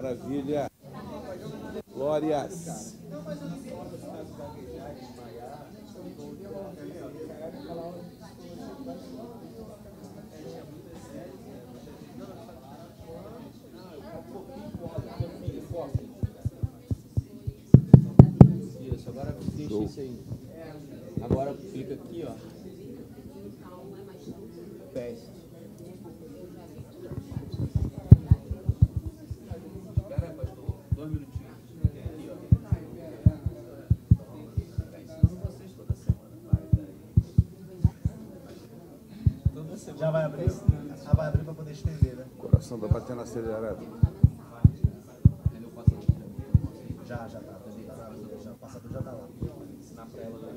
Maravilha. Glórias. Isso, agora deixa isso aí. Agora clica aqui, ó. Teste. Espera aí, pastor. 2 minutinhos. Aqui, ó. Ensinando vocês toda semana. Toda semana. Já vai abrir? Já vai abrir para poder estender, né? O coração tá batendo acelerado. Já tá. Já o passador já tá lá. Ensinar pra ela, né?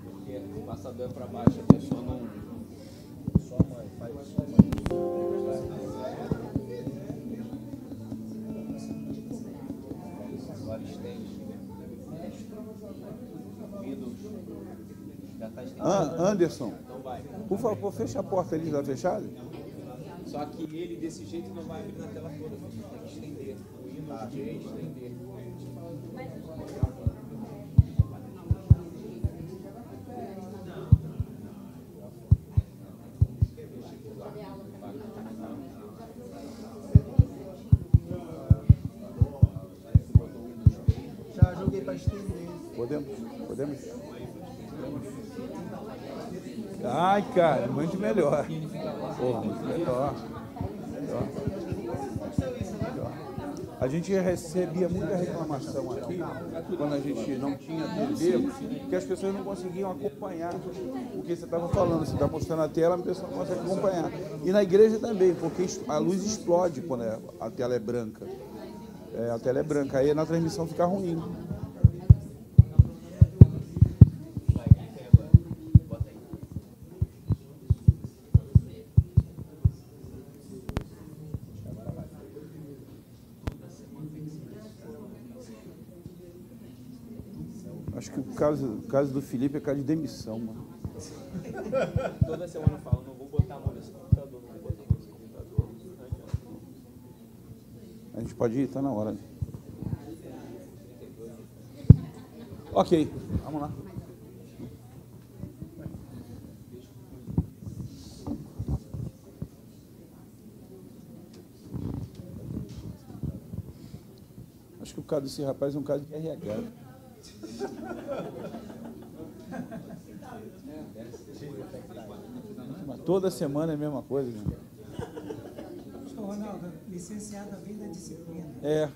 Porque o passador é pra baixo, a pessoa não. Só a mãe, faz só a mãe. Agora estende. Windows. Já tá estendido. Anderson, Então vai. por favor, fecha a porta ali, tá fechada? Só que ele desse jeito não vai abrir na tela toda, filho. Tem que estender. O Windows J estender. Já joguei para estender. Podemos? Ai, cara, muito melhor. Porra, muito melhor. A gente recebia muita reclamação aqui, quando a gente não tinha TV, que as pessoas não conseguiam acompanhar o que você estava falando. Você está mostrando a tela, a pessoa não consegue acompanhar. E na igreja também, porque a luz explode quando a tela é branca. A tela é branca, aí na transmissão fica ruim. Acho que o caso do Felipe é caso de demissão, mano. Toda semana eu falo, não vou botar a mão nesse computador, não vou botar a mão nesse computador. Não adianta. A gente pode ir? Tá na hora. Ok, vamos lá. Acho que o caso desse rapaz é um caso de RH. Mas toda semana é a mesma coisa, né? Pastor Ronaldo, licenciado a vida disciplina. É.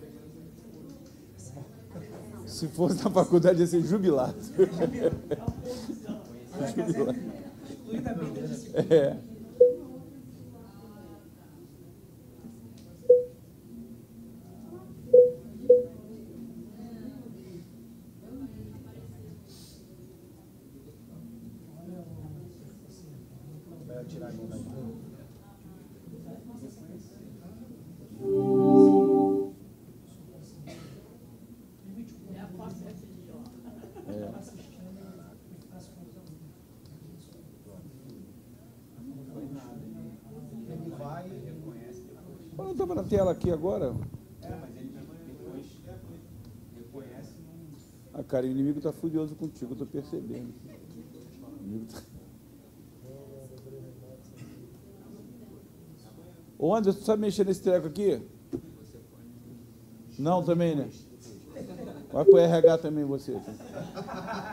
Se fosse na faculdade ia ser jubilado. Jubilado. Incluída a vida disciplina. É. Vai tirar a mão daqui. Não estava na tela aqui agora? Mas ele depois reconhece. Ah, cara, o inimigo está furioso contigo, eu estou percebendo. O inimigo tá... Ô Anderson, tu sabe mexer nesse treco aqui? Não, também, né? Vai pro RH também você.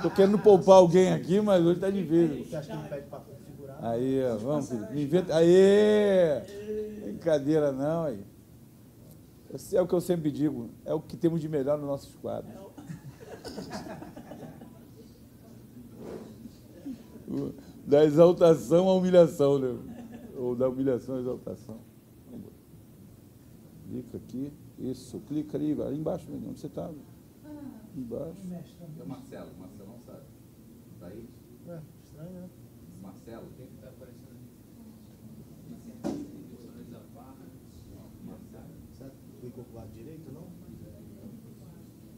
Tô querendo poupar alguém aqui, mas hoje tá difícil. Você acha que ele pede para configurar? Aí, ó, vamos, filho. Me inventa. Aê! Brincadeira não, aí. Esse é o que eu sempre digo, é o que temos de melhor nos nossos quadros. Da exaltação à humilhação, né? Ou da humilhação à exaltação. Clica aqui. Isso, clica ali embaixo, onde você está? Embaixo. É o Marcelo não sabe. Tá aí? Estranho, né? Marcelo. O que está aparecendo Certo? Clicou pro lado direito, não?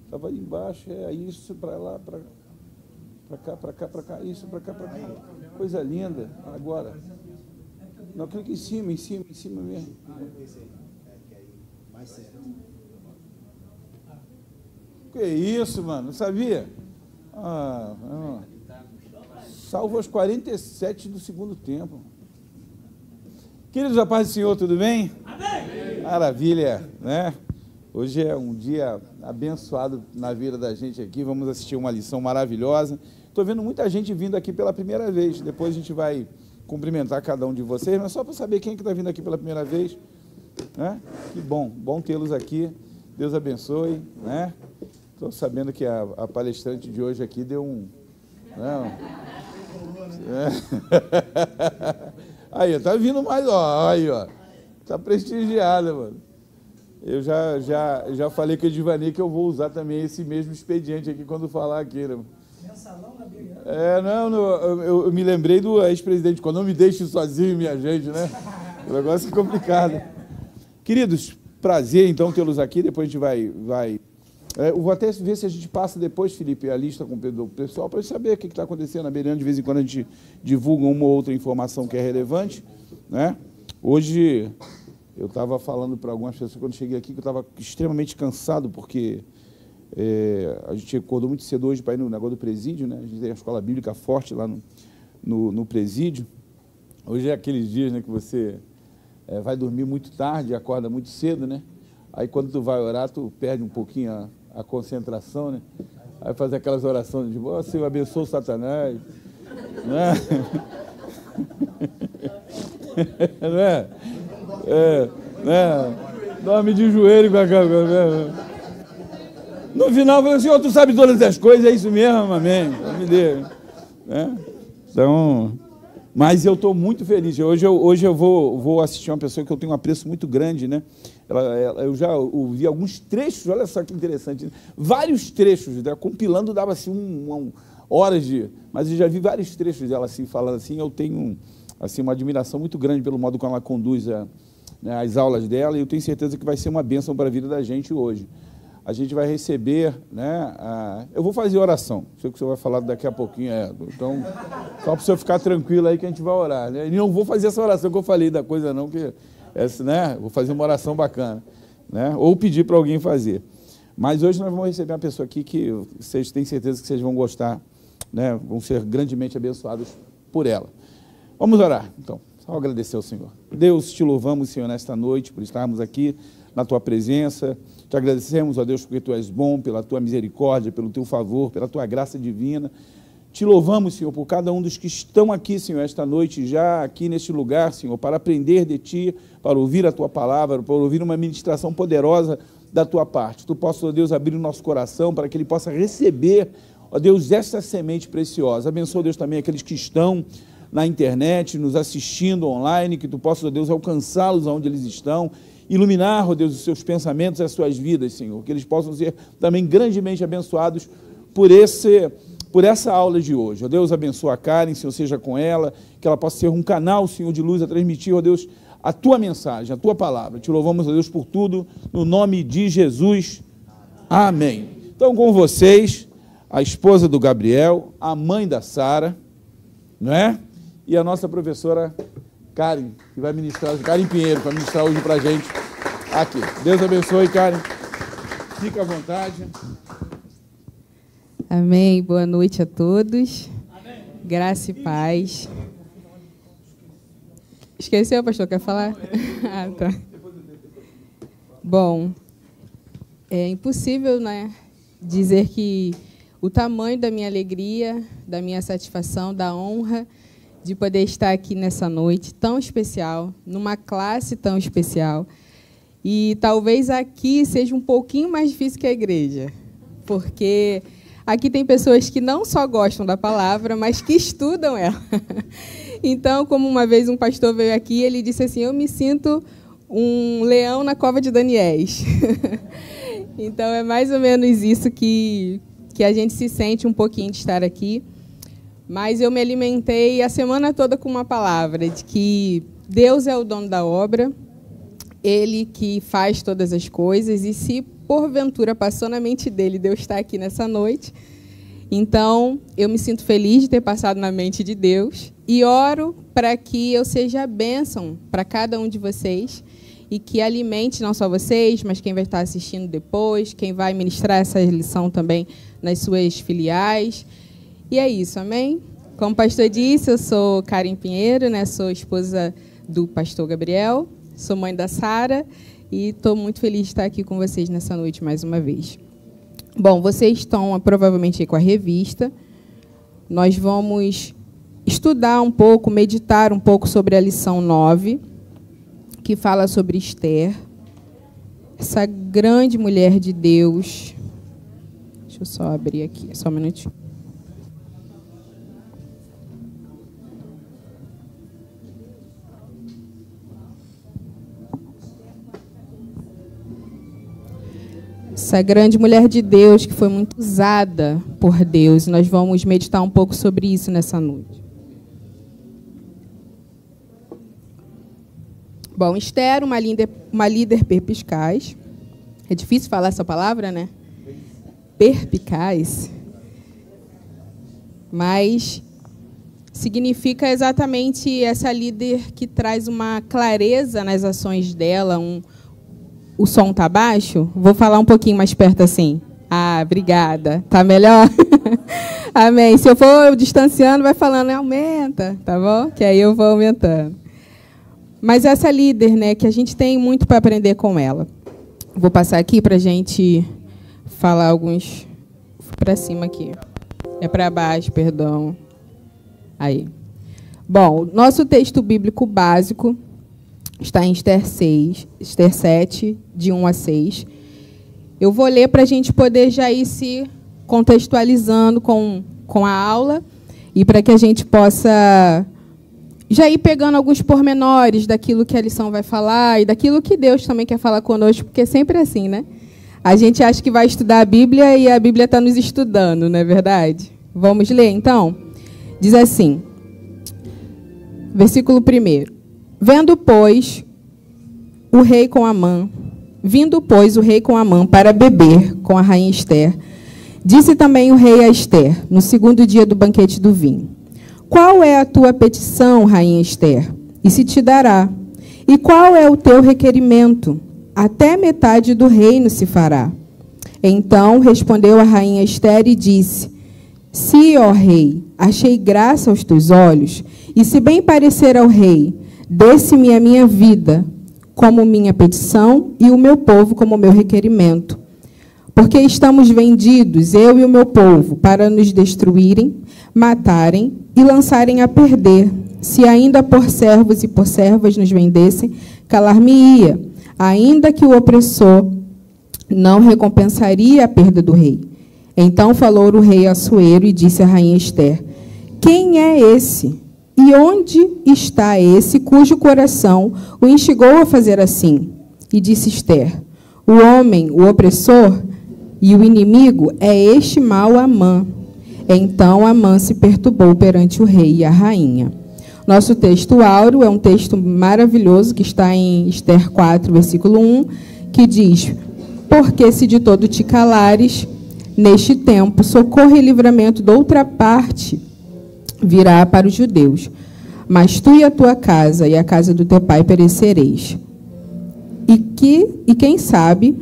Estava aí embaixo, isso para lá, para cá, isso para cá. Coisa linda. Agora. Não, clica em cima mesmo. Esse aí. Mais sério. Que isso, mano? Não sabia? Salvo aos 47 do segundo tempo. Queridos, a paz do Senhor, tudo bem? Amém! Maravilha, né? Hoje é um dia abençoado na vida da gente aqui. Vamos assistir uma lição maravilhosa. Estou vendo muita gente vindo aqui pela primeira vez. Depois a gente vai cumprimentar cada um de vocês, mas só para saber quem é que está vindo aqui pela primeira vez, né? Que bom tê-los aqui. Deus abençoe, né? Estou sabendo que a palestrante de hoje aqui deu um... Aí, tá vindo mais, ó, aí, ó. Tá prestigiada, mano. Eu já falei com a Edivani que eu vou usar também esse mesmo expediente aqui quando falar aqui, né? Mensalão na Bíblia. Eu me lembrei do ex-presidente, quando não me deixe sozinho, minha gente, né? O negócio é complicado. Queridos, prazer, então, tê-los aqui. Depois a gente vai... eu vou até ver se a gente passa depois, Felipe, a lista com o pessoal, para saber o que está acontecendo na Beirante. De vez em quando a gente divulga uma ou outra informação que é relevante, né? Hoje, eu estava falando para algumas pessoas, quando cheguei aqui, que eu estava extremamente cansado, porque a gente acordou muito cedo hoje para ir no negócio do presídio, né? A gente tem a escola bíblica forte lá no presídio. Hoje é aqueles dias, né, que você vai dormir muito tarde, acorda muito cedo, né? Aí, quando tu vai orar, tu perde um pouquinho a concentração, né? Aí faz aquelas orações de, oh, Senhor, abençoa o Satanás, né? Não é? Dorme de joelho com a cabeça. No final, falou assim, tu sabe todas as coisas, é isso mesmo, amém. Me dê. Né? Então, mas eu estou muito feliz. Hoje eu vou assistir uma pessoa que eu tenho um apreço muito grande, né? Eu já ouvi alguns trechos, olha só que interessante, vários trechos, né? Compilando dava assim horas de... Mas eu já vi vários trechos dela assim, falando assim, eu tenho assim, uma admiração muito grande pelo modo como ela conduz as aulas dela, e eu tenho certeza que vai ser uma bênção para a vida da gente hoje. A gente vai receber, né? Eu vou fazer oração, sei que o senhor vai falar daqui a pouquinho, então, só para o senhor ficar tranquilo aí que a gente vai orar, né? E não vou fazer essa oração que eu falei da coisa não, que né? Vou fazer uma oração bacana, né? Ou pedir para alguém fazer. Mas hoje nós vamos receber uma pessoa aqui que vocês têm certeza que vocês vão gostar, né? Vão ser grandemente abençoados por ela. Vamos orar, então. Só agradecer ao Senhor. Deus, te louvamos, Senhor, nesta noite, por estarmos aqui na tua presença. Te agradecemos, ó Deus, porque tu és bom, pela tua misericórdia, pelo teu favor, pela tua graça divina. Te louvamos, Senhor, por cada um dos que estão aqui, Senhor, esta noite, já aqui neste lugar, Senhor, para aprender de ti, para ouvir a tua palavra, para ouvir uma ministração poderosa da tua parte. Tu possa, ó Deus, abrir o nosso coração para que ele possa receber, ó Deus, esta semente preciosa. Abençoa, Deus, também aqueles que estão na internet, nos assistindo online, que tu possa, ó Deus, alcançá-los onde eles estão, iluminar, ó Deus, os seus pensamentos e as suas vidas, Senhor, que eles possam ser também grandemente abençoados por essa aula de hoje. Ó Deus, abençoa a Karen, Senhor, seja com ela, que ela possa ser um canal, Senhor, de luz a transmitir, ó Deus, a tua mensagem, a tua palavra. Te louvamos, ó Deus, por tudo, no nome de Jesus. Amém. Então, com vocês, a esposa do Gabriel, a mãe da Sara, não é? E a nossa professora Karen, que vai ministrar, Karen Pinheiro, que vai ministrar hoje para a gente aqui. Deus abençoe, Karen. Fica à vontade. Amém. Boa noite a todos. Amém. Graça e paz. Esqueceu, pastor? Quer falar? Ah, tá. Bom, é impossível, né, dizer que o tamanho da minha alegria, da minha satisfação, da honra de poder estar aqui nessa noite tão especial, numa classe tão especial. E talvez aqui seja um pouquinho mais difícil que a igreja, porque aqui tem pessoas que não só gostam da palavra, mas que estudam ela. Então, como uma vez um pastor veio aqui, ele disse assim, eu me sinto um leão na cova de Daniéis. Então, é mais ou menos isso que a gente se sente um pouquinho de estar aqui. Mas eu me alimentei a semana toda com uma palavra de que Deus é o dono da obra, Ele que faz todas as coisas, e se porventura passou na mente dele Deus está aqui nessa noite, então eu me sinto feliz de ter passado na mente de Deus e oro para que eu seja a bênção para cada um de vocês e que alimente não só vocês, mas quem vai estar assistindo depois, quem vai ministrar essa lição também nas suas filiais. E é isso, amém? Como o pastor disse, eu sou Karen Pinheiro, né? Sou esposa do pastor Gabriel, sou mãe da Sara e estou muito feliz de estar aqui com vocês nessa noite mais uma vez. Bom, vocês estão provavelmente aí com a revista. Nós vamos estudar um pouco, meditar um pouco sobre a lição 9, que fala sobre Esther, essa grande mulher de Deus. Deixa eu só abrir aqui, só um minutinho. Essa grande mulher de Deus que foi muito usada por Deus. Nós vamos meditar um pouco sobre isso nessa noite. Bom, Esther, uma líder perspicaz. É difícil falar essa palavra, né? Perspicaz. Mas significa exatamente essa líder que traz uma clareza nas ações dela. O som tá baixo? Vou falar um pouquinho mais perto assim. Ah, obrigada. Tá melhor? Amém. Se eu for distanciando, vai falando, aumenta, tá bom? Que aí eu vou aumentando. Mas essa líder, né, que a gente tem muito para aprender com ela. Vou passar aqui para a gente falar alguns... Para cima aqui. É para baixo, perdão. Aí. Bom, nosso texto bíblico básico está em Esther 7, de 1 a 6. Eu vou ler para a gente poder já ir se contextualizando com a aula e para que a gente possa já ir pegando alguns pormenores daquilo que a lição vai falar e daquilo que Deus também quer falar conosco, porque é sempre assim, né? A gente acha que vai estudar a Bíblia e a Bíblia está nos estudando, não é verdade? Vamos ler, então? Diz assim, versículo 1. Vindo, pois, o rei com Amã para beber com a rainha Esther, disse também o rei a Esther, no segundo dia do banquete do vinho: qual é a tua petição, rainha Esther? E se te dará. E qual é o teu requerimento? Até metade do reino se fará. Então respondeu a rainha Esther e disse: se, ó rei, achei graça aos teus olhos, e se bem parecer ao rei, desse-me a minha vida como minha petição e o meu povo como meu requerimento. Porque estamos vendidos, eu e o meu povo, para nos destruírem, matarem e lançarem a perder. Se ainda por servos e por servas nos vendessem, calar-me-ia, ainda que o opressor não recompensaria a perda do rei. Então falou o rei Assuero e disse à rainha Esther: quem é esse? E onde está esse cujo coração o instigou a fazer assim? E disse Esther: o homem, o opressor e o inimigo é este mau Amã. Então Amã se perturbou perante o rei e a rainha. Nosso texto áureo é um texto maravilhoso que está em Esther 4, versículo 1, que diz: porque se de todo te calares, neste tempo, socorro e livramento de outra parte virá para os judeus. Mas tu e a tua casa e a casa do teu pai perecereis. E quem sabe,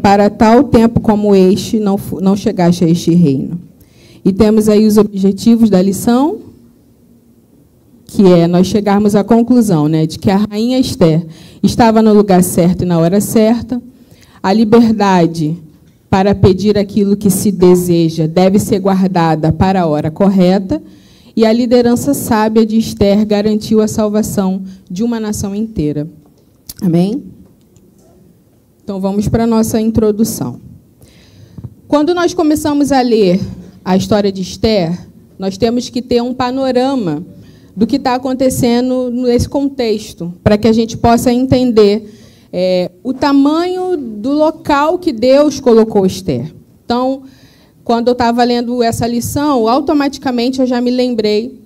para tal tempo como este, não chegaste a este reino. E temos aí os objetivos da lição, que é nós chegarmos à conclusão, né, de que a rainha Esther estava no lugar certo e na hora certa. A liberdade para pedir aquilo que se deseja deve ser guardada para a hora correta, e a liderança sábia de Esther garantiu a salvação de uma nação inteira. Amém? Então, vamos para a nossa introdução. Quando nós começamos a ler a história de Esther, nós temos que ter um panorama do que está acontecendo nesse contexto, para que a gente possa entender o tamanho do local que Deus colocou Esther. Então, quando eu estava lendo essa lição, automaticamente eu já me lembrei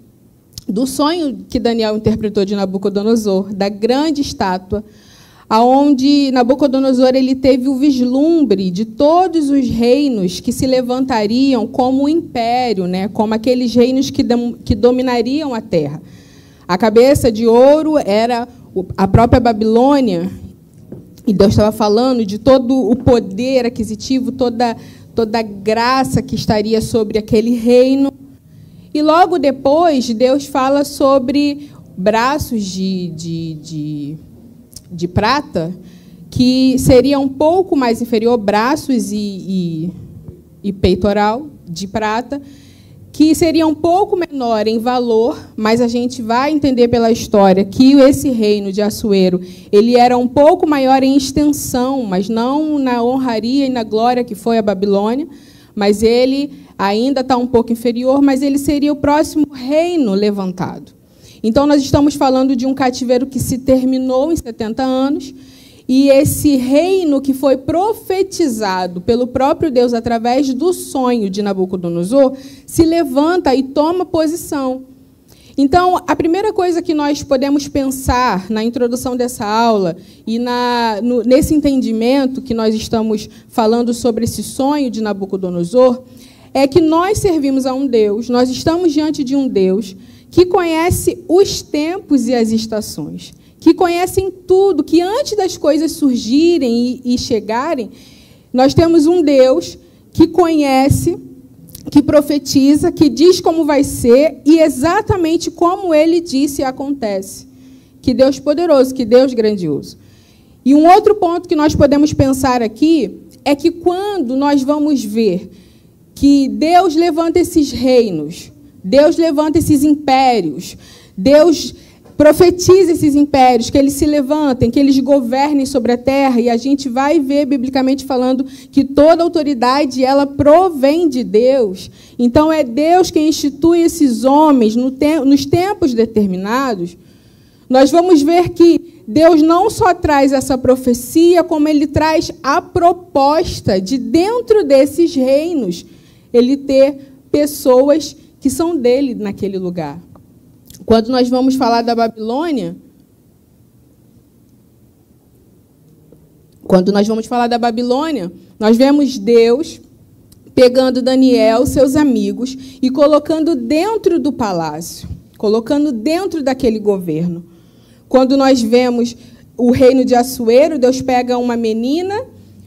do sonho que Daniel interpretou de Nabucodonosor, da grande estátua, aonde Nabucodonosor ele teve o vislumbre de todos os reinos que se levantariam como um império, né, como aqueles reinos que dominariam a terra. A cabeça de ouro era a própria Babilônia, E Deus estava falando de todo o poder aquisitivo, toda a graça que estaria sobre aquele reino. E logo depois, Deus fala sobre braços de prata, que seria um pouco mais inferior, braços e peitoral de prata, que seria um pouco menor em valor, mas a gente vai entender pela história que esse reino de Assuero, ele era um pouco maior em extensão, mas não na honraria e na glória que foi a Babilônia, mas ele ainda está um pouco inferior, mas ele seria o próximo reino levantado. Então, nós estamos falando de um cativeiro que se terminou em 70 anos, e esse reino que foi profetizado pelo próprio Deus através do sonho de Nabucodonosor se levanta e toma posição. Então, a primeira coisa que nós podemos pensar na introdução dessa aula e nesse entendimento que nós estamos falando sobre esse sonho de Nabucodonosor é que nós servimos a um Deus, nós estamos diante de um Deus que conhece os tempos e as estações, que conhecem tudo, que antes das coisas surgirem e chegarem, nós temos um Deus que conhece, que profetiza, que diz como vai ser e exatamente como ele disse acontece. Que Deus poderoso, que Deus grandioso. E um outro ponto que nós podemos pensar aqui é que quando nós vamos ver que Deus levanta esses reinos, Deus levanta esses impérios, Deus profetiza esses impérios, que eles se levantem, que eles governem sobre a terra, e a gente vai ver, biblicamente falando, que toda autoridade, ela provém de Deus. Então, é Deus quem institui esses homens nos tempos determinados. Nós vamos ver que Deus não só traz essa profecia, como ele traz a proposta de, dentro desses reinos, ele ter pessoas que são dele naquele lugar. Quando nós vamos falar da Babilônia, nós vemos Deus pegando Daniel, seus amigos, e colocando dentro do palácio, colocando dentro daquele governo. Quando nós vemos o reino de Assuero, Deus pega uma menina,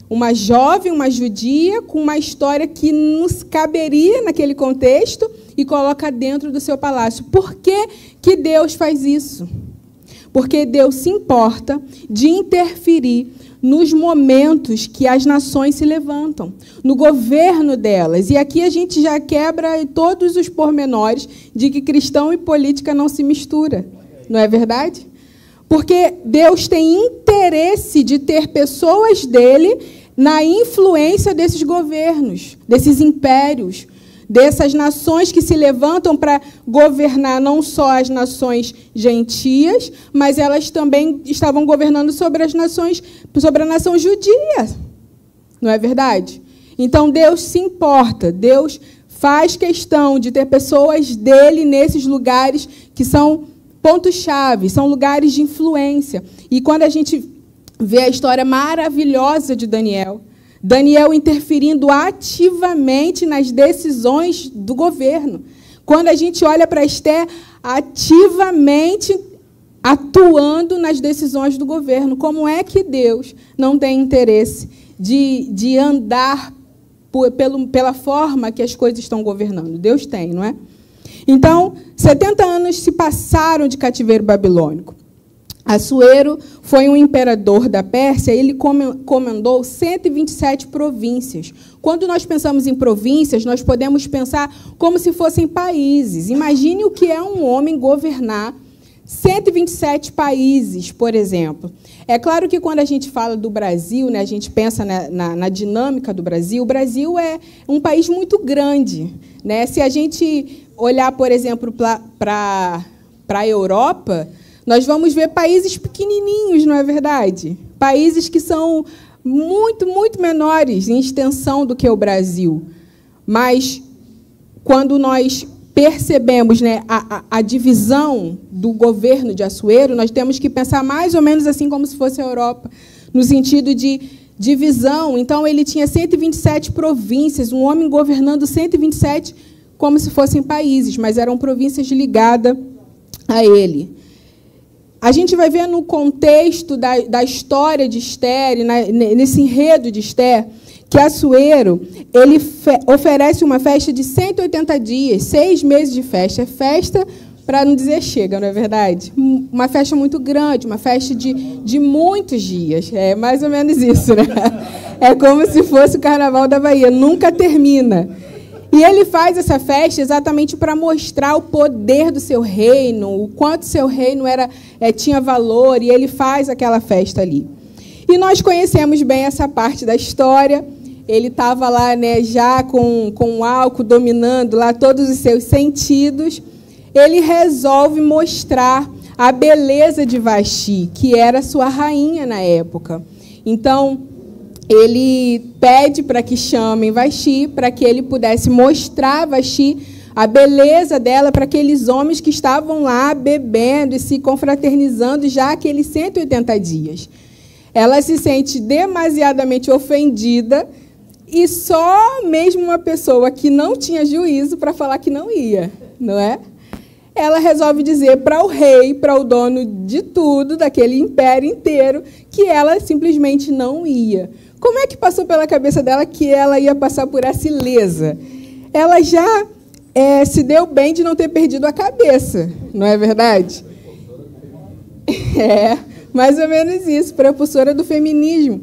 uma jovem, uma judia, com uma história que nos caberia naquele contexto, e coloca dentro do seu palácio. Por que que Deus faz isso? Porque Deus se importa de interferir nos momentos que as nações se levantam, no governo delas. E aqui a gente já quebra todos os pormenores de que cristão e política não se mistura. Não é verdade? Porque Deus tem interesse de ter pessoas dele na influência desses governos, desses impérios, dessas nações que se levantam para governar não só as nações gentias, mas elas também estavam governando sobre a nação judia. Não é verdade? Então, Deus se importa, Deus faz questão de ter pessoas dele nesses lugares que são pontos-chave, são lugares de influência. E quando a gente vê a história maravilhosa de Daniel interferindo ativamente nas decisões do governo. Quando a gente olha para Esther, ativamente atuando nas decisões do governo. Como é que Deus não tem interesse de andar pela forma que as coisas estão governando? Deus tem, não é? Então, 70 anos se passaram de cativeiro babilônico. Assuero foi um imperador da Pérsia, ele comandou 127 províncias. Quando nós pensamos em províncias, nós podemos pensar como se fossem países. Imagine o que é um homem governar 127 países, por exemplo. É claro que quando a gente fala do Brasil, né, a gente pensa na dinâmica do Brasil, o Brasil é um país muito grande, né? Se a gente olhar, por exemplo, para a Europa, nós vamos ver países pequenininhos, não é verdade? Países que são muito, muito menores em extensão do que o Brasil. Mas, quando nós percebemos, né, a divisão do governo de Assuero, nós temos que pensar mais ou menos assim como se fosse a Europa, no sentido de divisão. Então, ele tinha 127 províncias, um homem governando 127 como se fossem países, mas eram províncias ligadas a ele. a gente vai ver no contexto da história de Esther, nesse enredo de Esther, que Assuero, ele oferece uma festa de 180 dias, 6 meses de festa. É festa para não dizer chega, não é verdade? Uma festa muito grande, uma festa de muitos dias. É mais ou menos isso, né? É como se fosse o Carnaval da Bahia, nunca termina. E ele faz essa festa exatamente para mostrar o poder do seu reino, o quanto seu reino tinha valor, e ele faz aquela festa ali. E nós conhecemos bem essa parte da história. Ele estava lá, né, já com o álcool dominando lá todos os seus sentidos. Ele resolve mostrar a beleza de Vasti, que era sua rainha na época. Então, ele pede para que chamem Vasti, para que ele pudesse mostrar a Vasti a beleza dela para aqueles homens que estavam lá bebendo e se confraternizando já aqueles 180 dias. Ela se sente demasiadamente ofendida e só mesmo uma pessoa que não tinha juízo para falar que não ia, não é? Ela resolve dizer para o rei, para o dono de tudo, daquele império inteiro, que ela simplesmente não ia. Como é que passou pela cabeça dela que ela ia passar por essa ilesa? Ela já se deu bem de não ter perdido a cabeça, não é verdade? É, mais ou menos isso, propulsora do feminismo.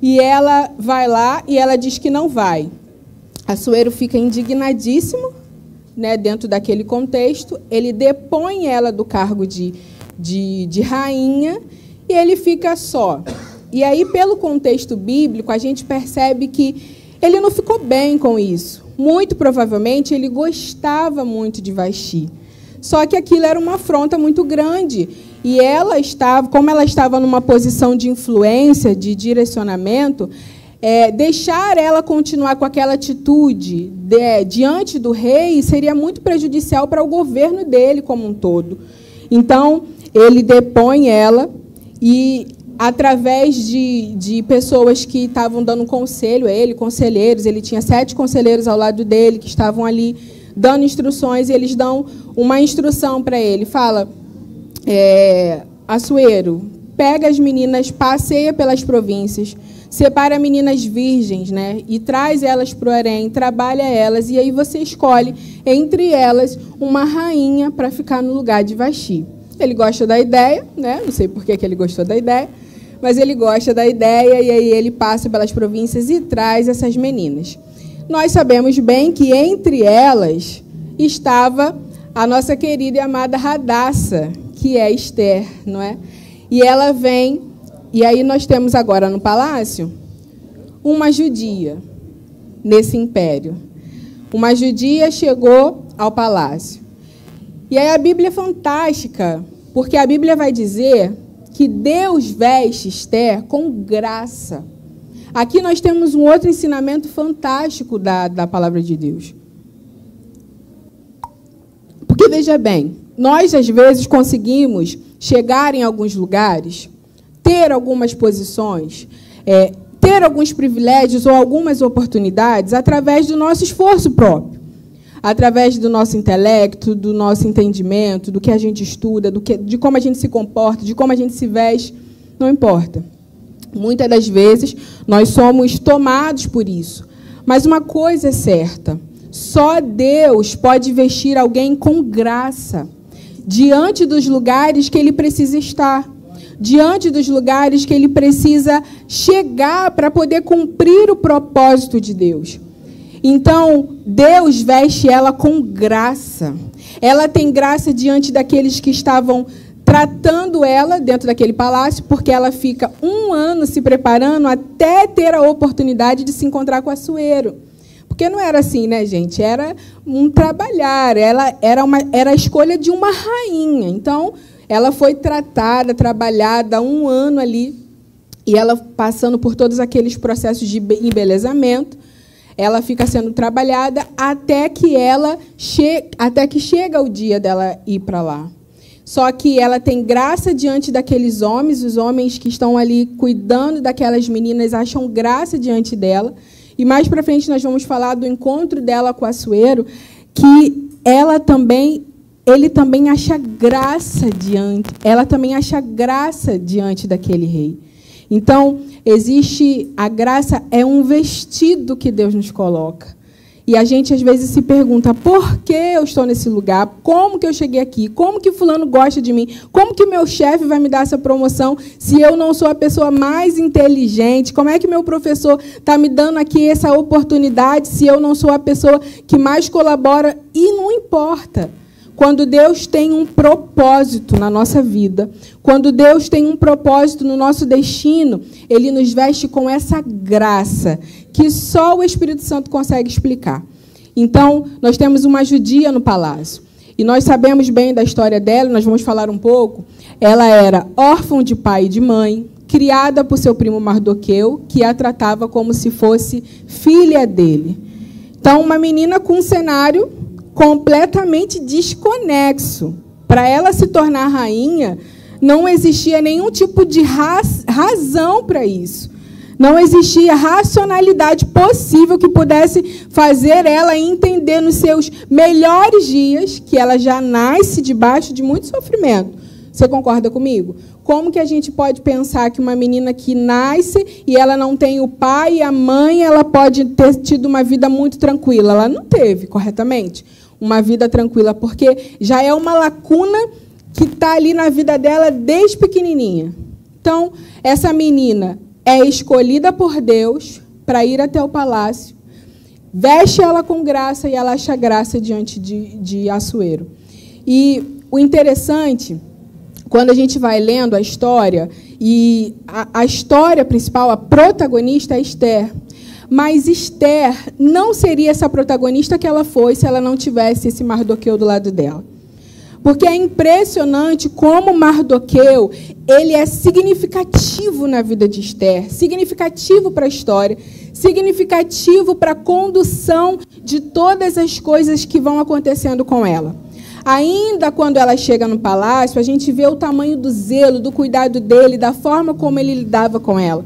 E ela vai lá e ela diz que não vai. Assuero fica indignadíssimo, né, dentro daquele contexto. Ele depõe ela do cargo de rainha e ele fica só. E aí, pelo contexto bíblico, a gente percebe que ele não ficou bem com isso. Muito provavelmente, ele gostava muito de Vasti. Só que aquilo era uma afronta muito grande. E ela estava, como ela estava numa posição de influência, de direcionamento, deixar ela continuar com aquela atitude diante do rei seria muito prejudicial para o governo dele como um todo. Então, ele depõe ela e, através de pessoas que estavam dando conselho a ele, conselheiros, ele tinha 7 conselheiros ao lado dele que estavam ali dando instruções, e eles dão uma instrução para ele. Fala, Assuero, pega as meninas, passeia pelas províncias, separa meninas virgens, né, e traz elas para o harém, trabalha elas, e aí você escolhe entre elas uma rainha para ficar no lugar de Vasti. Ele gosta da ideia, né, não sei por que ele gostou da ideia, mas ele gosta da ideia, e aí ele passa pelas províncias e traz essas meninas. Nós sabemos bem que entre elas estava a nossa querida e amada Radassa, que é Esther, não é? E ela vem, e aí nós temos agora no palácio uma judia nesse império. Uma judia chegou ao palácio. E aí a Bíblia é fantástica, porque a Bíblia vai dizer que Deus veste Esther com graça. Aqui nós temos um outro ensinamento fantástico da palavra de Deus. Porque, veja bem, nós, às vezes, conseguimos chegar em alguns lugares, ter algumas posições, ter alguns privilégios ou algumas oportunidades através do nosso esforço próprio, através do nosso intelecto, do nosso entendimento, do que a gente estuda, de como a gente se comporta, de como a gente se veste, não importa. Muitas das vezes, nós somos tomados por isso. Mas uma coisa é certa, só Deus pode vestir alguém com graça, diante dos lugares que ele precisa estar, diante dos lugares que ele precisa chegar para poder cumprir o propósito de Deus. Então, Deus veste ela com graça. Ela tem graça diante daqueles que estavam tratando ela dentro daquele palácio, porque ela fica 1 ano se preparando até ter a oportunidade de se encontrar com Assuero. Porque não era assim, né, gente? Era um trabalhar, ela era a escolha de uma rainha. Então, ela foi tratada, trabalhada 1 ano ali, e ela passando por todos aqueles processos de embelezamento, ela fica sendo trabalhada até que chega o dia dela ir para lá. Só que ela tem graça diante daqueles homens, os homens que estão ali cuidando daquelas meninas acham graça diante dela. E mais para frente nós vamos falar do encontro dela com Assuero, que ela também ele também acha graça diante, ela também acha graça diante daquele rei. Então, existe a graça, é um vestido que Deus nos coloca. E a gente, às vezes, se pergunta, por que eu estou nesse lugar? Como que eu cheguei aqui? Como que fulano gosta de mim? Como que o meu chefe vai me dar essa promoção se eu não sou a pessoa mais inteligente? Como é que meu professor está me dando aqui essa oportunidade se eu não sou a pessoa que mais colabora? E não importa. Quando Deus tem um propósito na nossa vida, quando Deus tem um propósito no nosso destino, Ele nos veste com essa graça que só o Espírito Santo consegue explicar. Então, nós temos uma judia no palácio. E nós sabemos bem da história dela, nós vamos falar um pouco. Ela era órfã de pai e de mãe, criada por seu primo Mardoqueu, que a tratava como se fosse filha dele. Então, uma menina com um cenário completamente desconexo. Para ela se tornar rainha, não existia nenhum tipo de razão para isso. Não existia racionalidade possível que pudesse fazer ela entender nos seus melhores dias que ela já nasce debaixo de muito sofrimento. Você concorda comigo? Como que a gente pode pensar que uma menina que nasce e ela não tem o pai e a mãe, ela pode ter tido uma vida muito tranquila? Ela não teve, corretamente, uma vida tranquila, porque já é uma lacuna que está ali na vida dela desde pequenininha. Então, essa menina é escolhida por Deus para ir até o palácio, veste ela com graça e ela acha graça diante de Assuero. E o interessante, quando a gente vai lendo a história, e a história principal, a protagonista é Esther. Mas Esther não seria essa protagonista que ela foi se ela não tivesse esse Mardoqueu do lado dela. Porque é impressionante como Mardoqueu, ele é significativo na vida de Esther, significativo para a história, significativo para a condução de todas as coisas que vão acontecendo com ela. Ainda quando ela chega no palácio, a gente vê o tamanho do zelo, do cuidado dele, da forma como ele lidava com ela.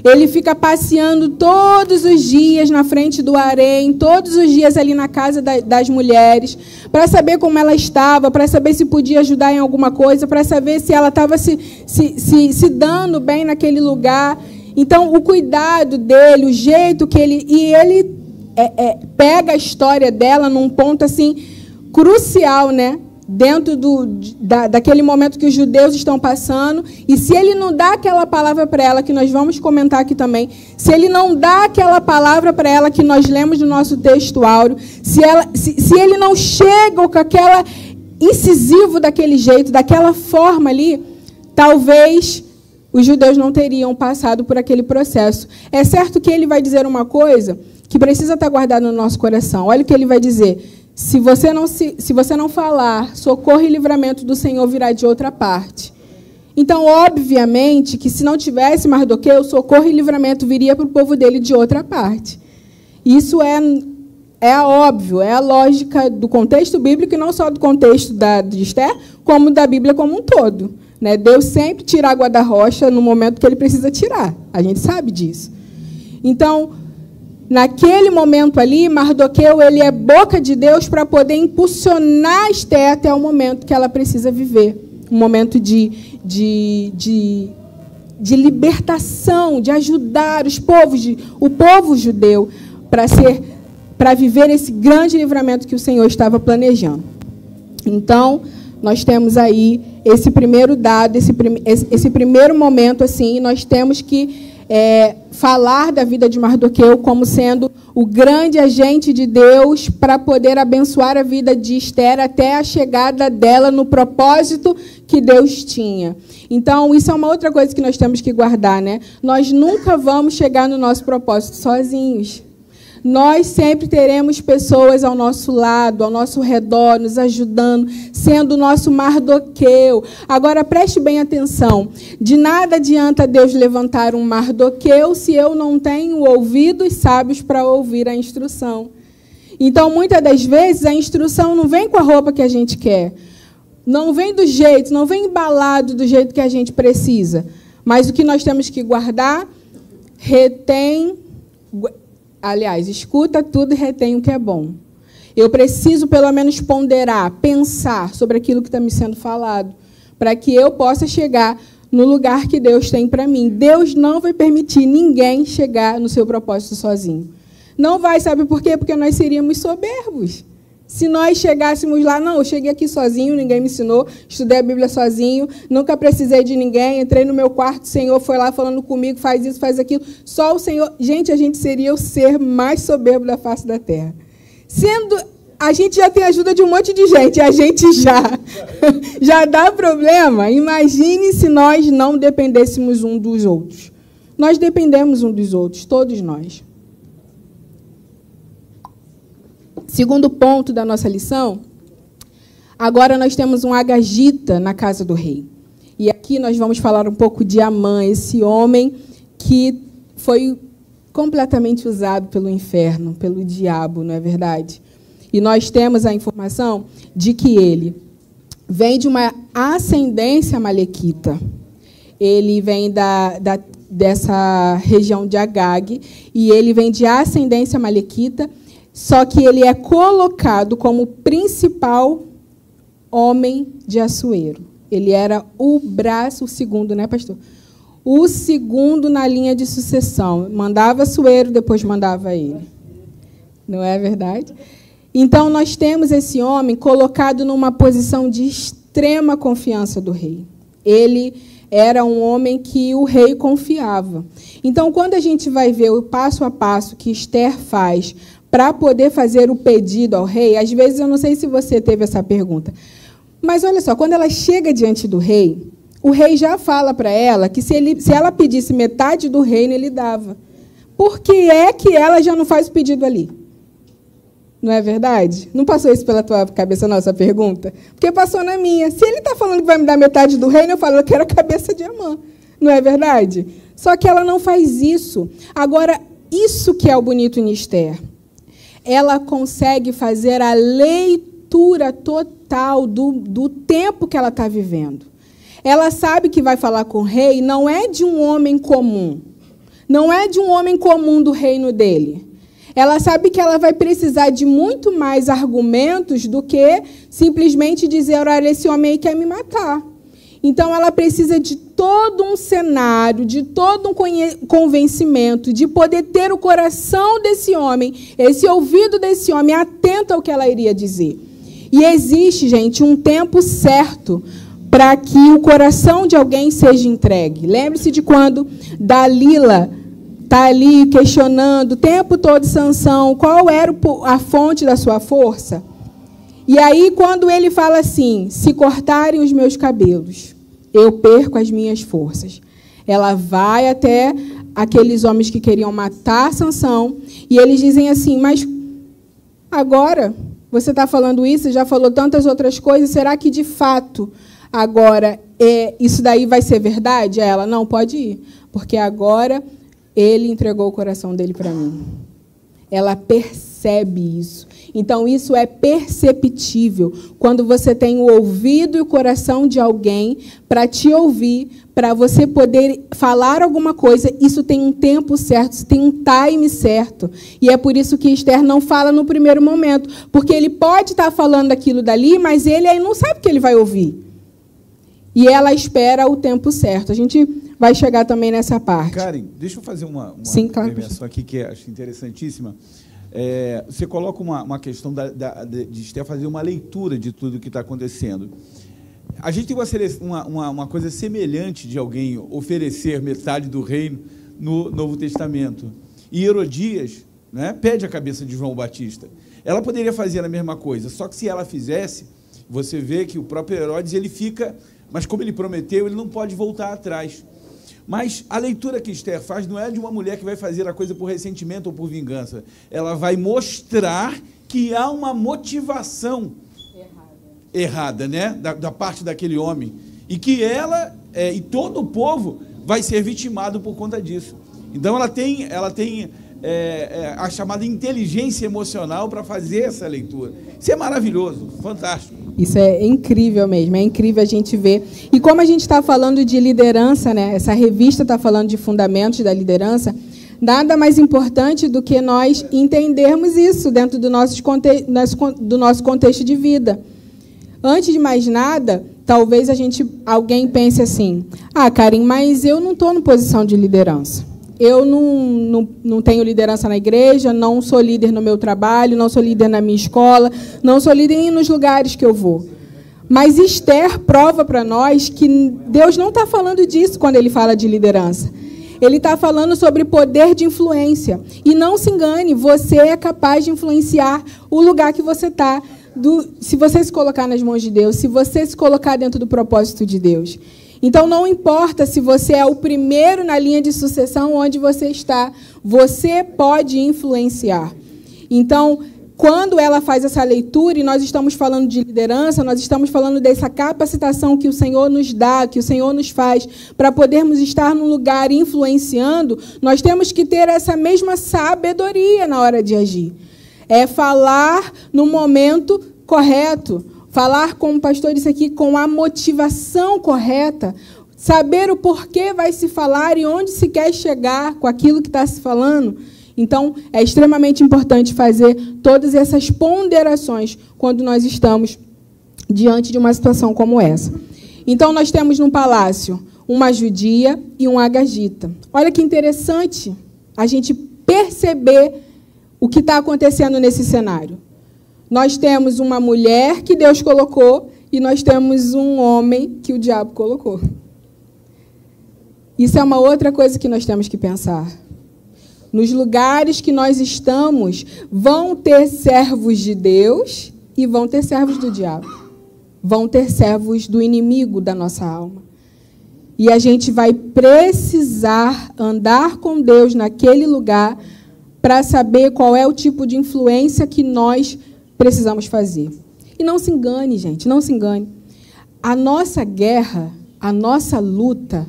Ele fica passeando todos os dias na frente do harém, todos os dias ali na casa das mulheres, para saber como ela estava, para saber se podia ajudar em alguma coisa, para saber se ela estava se dando bem naquele lugar. Então, o cuidado dele, o jeito que ele... E ele pega a história dela num ponto assim crucial, né? Dentro daquele momento que os judeus estão passando, e se ele não dá aquela palavra para ela, que nós vamos comentar aqui também, se ele não dá aquela palavra para ela que nós lemos no nosso texto áureo, se ele não chega com aquela incisivo daquele jeito, daquela forma ali, talvez os judeus não teriam passado por aquele processo. É certo que ele vai dizer uma coisa que precisa estar guardada no nosso coração. Olha o que ele vai dizer. Se você não falar, socorro e livramento do Senhor virá de outra parte. Então, obviamente, que se não tivesse Mardoqueu, socorro e livramento viria para o povo dele de outra parte. Isso é óbvio, é a lógica do contexto bíblico, e não só do contexto de Esther, como da Bíblia como um todo. Né? Deus sempre tira a água da rocha no momento que ele precisa tirar. A gente sabe disso. Então, naquele momento ali, Mardoqueu, ele é boca de Deus para poder impulsionar Esther até o momento que ela precisa viver. Um momento de libertação, de ajudar o povo judeu para viver esse grande livramento que o Senhor estava planejando. Então, nós temos aí esse primeiro dado, esse primeiro momento, assim, nós temos que falar da vida de Mardoqueu como sendo o grande agente de Deus para poder abençoar a vida de Esther até a chegada dela no propósito que Deus tinha. Então, isso é uma outra coisa que nós temos que guardar, né? Nós nunca vamos chegar no nosso propósito sozinhos. Nós sempre teremos pessoas ao nosso lado, ao nosso redor, nos ajudando, sendo o nosso Mardoqueu. Agora, preste bem atenção. De nada adianta Deus levantar um Mardoqueu se eu não tenho ouvidos sábios para ouvir a instrução. Então, muitas das vezes, a instrução não vem com a roupa que a gente quer. Não vem do jeito, não vem embalado do jeito que a gente precisa. Mas o que nós temos que guardar, escuta tudo e retém o que é bom. Eu preciso, pelo menos, ponderar, pensar sobre aquilo que está me sendo falado, para que eu possa chegar no lugar que Deus tem para mim. Deus não vai permitir ninguém chegar no seu propósito sozinho. Não vai, sabe por quê? Porque nós seríamos soberbos. Se nós chegássemos lá, não, eu cheguei aqui sozinho, ninguém me ensinou, estudei a Bíblia sozinho, nunca precisei de ninguém, entrei no meu quarto, o Senhor foi lá falando comigo, faz isso, faz aquilo, só o Senhor. Gente, a gente seria o ser mais soberbo da face da terra. A gente já tem a ajuda de um monte de gente, a gente já dá problema. Imagine se nós não dependêssemos um dos outros. Nós dependemos um dos outros, todos nós. Segundo ponto da nossa lição, agora nós temos um agagita na casa do rei. E aqui nós vamos falar um pouco de Amã, esse homem que foi completamente usado pelo inferno, pelo diabo, não é verdade? E nós temos a informação de que ele vem de uma ascendência amalequita. Ele vem dessa região de Agag, e ele vem de ascendência amalequita, só que ele é colocado como principal homem de Assuero. Ele era o braço, o segundo, né, pastor? O segundo na linha de sucessão. Mandava Assuero, depois mandava ele. Não é verdade? Então, nós temos esse homem colocado numa posição de extrema confiança do rei. Ele era um homem que o rei confiava. Então, quando a gente vai ver o passo a passo que Esther faz para poder fazer o pedido ao rei, às vezes, eu não sei se você teve essa pergunta, mas olha só, quando ela chega diante do rei, o rei já fala para ela que se ela pedisse metade do reino, ele dava. Por que é que ela já não faz o pedido ali? Não é verdade? Não passou isso pela tua cabeça, não, essa pergunta? Porque passou na minha. Se ele está falando que vai me dar metade do reino, eu falo, eu quero a cabeça de Amã. Não é verdade? Só que ela não faz isso. Agora, isso que é o bonito em Esther. Ela consegue fazer a leitura total do tempo que ela está vivendo. Ela sabe que vai falar com o rei, não é de um homem comum. Não é de um homem comum do reino dele. Ela sabe que ela vai precisar de muito mais argumentos do que simplesmente dizer, olha, esse homem aí quer me matar. Então, ela precisa de todo um cenário, de todo um convencimento, de poder ter o coração desse homem, esse ouvido desse homem atento ao que ela iria dizer. E existe, gente, um tempo certo para que o coração de alguém seja entregue. Lembre-se de quando Dalila está ali questionando o tempo todo Sansão, qual era a fonte da sua força. E aí, quando ele fala assim, se cortarem os meus cabelos, eu perco as minhas forças. Ela vai até aqueles homens que queriam matar Sansão, e eles dizem assim, mas agora você está falando isso, já falou tantas outras coisas, será que de fato agora isso daí vai ser verdade? Ela, não, pode ir, porque agora ele entregou o coração dele para mim. Ela percebe isso. Então, isso é perceptível. Quando você tem o ouvido e o coração de alguém para te ouvir, para você poder falar alguma coisa, isso tem um tempo certo, isso tem um time certo. E é por isso que Esther não fala no primeiro momento. Porque ele pode estar falando aquilo dali, mas ele aí não sabe o que ele vai ouvir. E ela espera o tempo certo. A gente vai chegar também nessa parte. Karen, deixa eu fazer uma Sim, claro, intervenção aqui que acho interessantíssima. Você coloca uma questão de Esther fazer uma leitura de tudo o que está acontecendo. A gente tem uma coisa semelhante de alguém oferecer metade do reino no Novo Testamento. E Herodias, né, pede a cabeça de João Batista. Ela poderia fazer a mesma coisa, só que se ela fizesse, você vê que o próprio Herodes ele fica... Mas como ele prometeu, ele não pode voltar atrás. Mas a leitura que Esther faz não é de uma mulher que vai fazer a coisa por ressentimento ou por vingança. Ela vai mostrar que há uma motivação errada, né? da parte daquele homem. E que ela e todo o povo vai ser vitimado por conta disso. Então ela tem a chamada inteligência emocional para fazer essa leitura. Isso é maravilhoso, fantástico. Isso é incrível mesmo, é incrível a gente ver. E como a gente está falando de liderança, né? Essa revista está falando de fundamentos da liderança, nada mais importante do que nós entendermos isso dentro do nosso contexto de vida. Antes de mais nada, talvez alguém pense assim, Karen, mas eu não estou em posição de liderança. Eu não tenho liderança na igreja, não sou líder no meu trabalho, não sou líder na minha escola, não sou líder nos lugares que eu vou. Mas Esther prova para nós que Deus não está falando disso quando Ele fala de liderança. Ele está falando sobre poder de influência. E não se engane, você é capaz de influenciar o lugar que você está. Se você se colocar nas mãos de Deus, se você se colocar dentro do propósito de Deus. Então, não importa se você é o primeiro na linha de sucessão onde você está, você pode influenciar. Então, quando ela faz essa leitura, e nós estamos falando de liderança, nós estamos falando dessa capacitação que o Senhor nos dá, que o Senhor nos faz, para podermos estar num lugar influenciando, nós temos que ter essa mesma sabedoria na hora de agir. É falar no momento correto, falar, como o pastor disse aqui, com a motivação correta, saber o porquê vai se falar e onde se quer chegar com aquilo que está se falando. Então, é extremamente importante fazer todas essas ponderações quando nós estamos diante de uma situação como essa. Então, nós temos no palácio uma judia e um agagita. Olha que interessante a gente perceber o que está acontecendo nesse cenário. Nós temos uma mulher que Deus colocou e nós temos um homem que o diabo colocou. Isso é uma outra coisa que nós temos que pensar. Nos lugares que nós estamos, vão ter servos de Deus e vão ter servos do diabo. Vão ter servos do inimigo da nossa alma. E a gente vai precisar andar com Deus naquele lugar para saber qual é o tipo de influência que nós precisamos fazer. E não se engane, gente, não se engane. A nossa guerra, a nossa luta,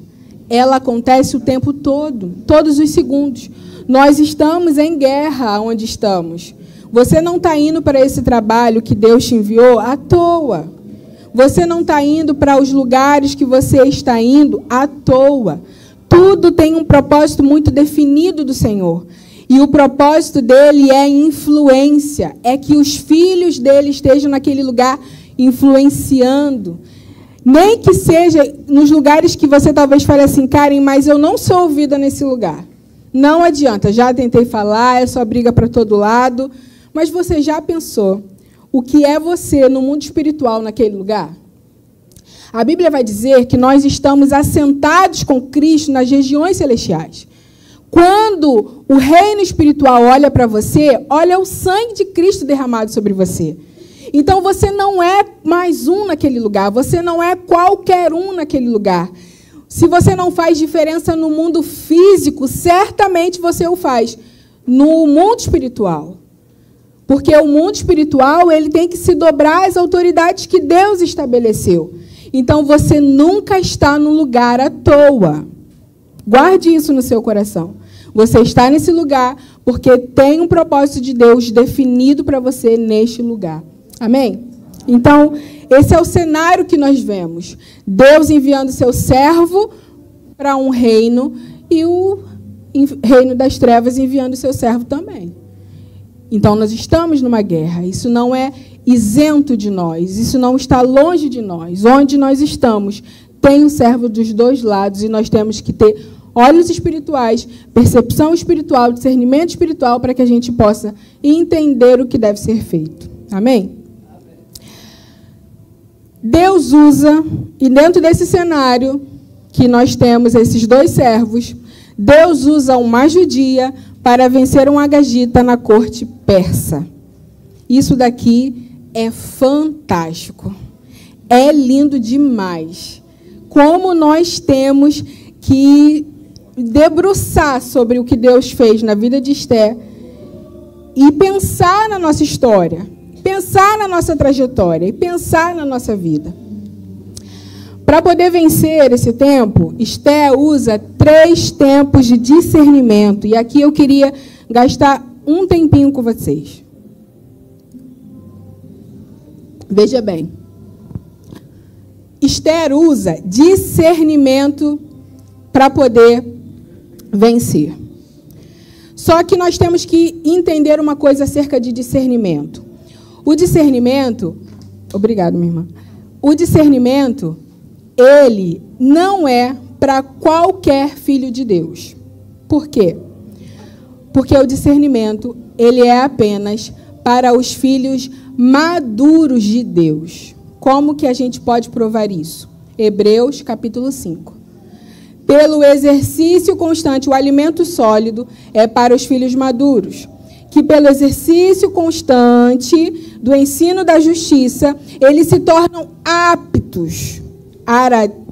ela acontece o tempo todo, todos os segundos. Nós estamos em guerra onde estamos. Você não está indo para esse trabalho que Deus te enviou à toa. Você não está indo para os lugares que você está indo à toa. Tudo tem um propósito muito definido do Senhor. E o propósito dele é influência. É que os filhos dele estejam naquele lugar influenciando. Nem que seja nos lugares que você talvez fale assim, Karen, mas eu não sou ouvida nesse lugar. Não adianta, já tentei falar, é só briga para todo lado. Mas você já pensou o que é você no mundo espiritual naquele lugar? A Bíblia vai dizer que nós estamos assentados com Cristo nas regiões celestiais. Quando o reino espiritual olha para você, olha o sangue de Cristo derramado sobre você. Então, você não é mais um naquele lugar, você não é qualquer um naquele lugar. Se você não faz diferença no mundo físico, certamente você o faz no mundo espiritual. Porque o mundo espiritual ele tem que se dobrar às autoridades que Deus estabeleceu. Então, você nunca está no lugar à toa. Guarde isso no seu coração. Você está nesse lugar porque tem um propósito de Deus definido para você neste lugar. Amém? Então, esse é o cenário que nós vemos. Deus enviando seu servo para um reino e o reino das trevas enviando seu servo também. Então, nós estamos numa guerra. Isso não é isento de nós. Isso não está longe de nós. Onde nós estamos, tem um servo dos dois lados e nós temos que ter olhos espirituais, percepção espiritual, discernimento espiritual para que a gente possa entender o que deve ser feito. Amém? Deus usa, e dentro desse cenário que nós temos esses dois servos, Deus usa uma judia para vencer um agagita na corte persa. Isso daqui é fantástico. É lindo demais. Como nós temos que debruçar sobre o que Deus fez na vida de Esther e pensar na nossa história, pensar na nossa trajetória e pensar na nossa vida. Para poder vencer esse tempo, Esther usa 3 tempos de discernimento. E aqui eu queria gastar um tempinho com vocês. Veja bem. Esther usa discernimento para poder vencer. Só que nós temos que entender uma coisa acerca de discernimento. O discernimento... Obrigado, minha irmã. O discernimento, ele não é para qualquer filho de Deus. Por quê? Porque o discernimento, ele é apenas para os filhos maduros de Deus. Como que a gente pode provar isso? Hebreus, capítulo 5. Pelo exercício constante, o alimento sólido é para os filhos maduros, que pelo exercício constante do ensino da justiça, eles se tornam aptos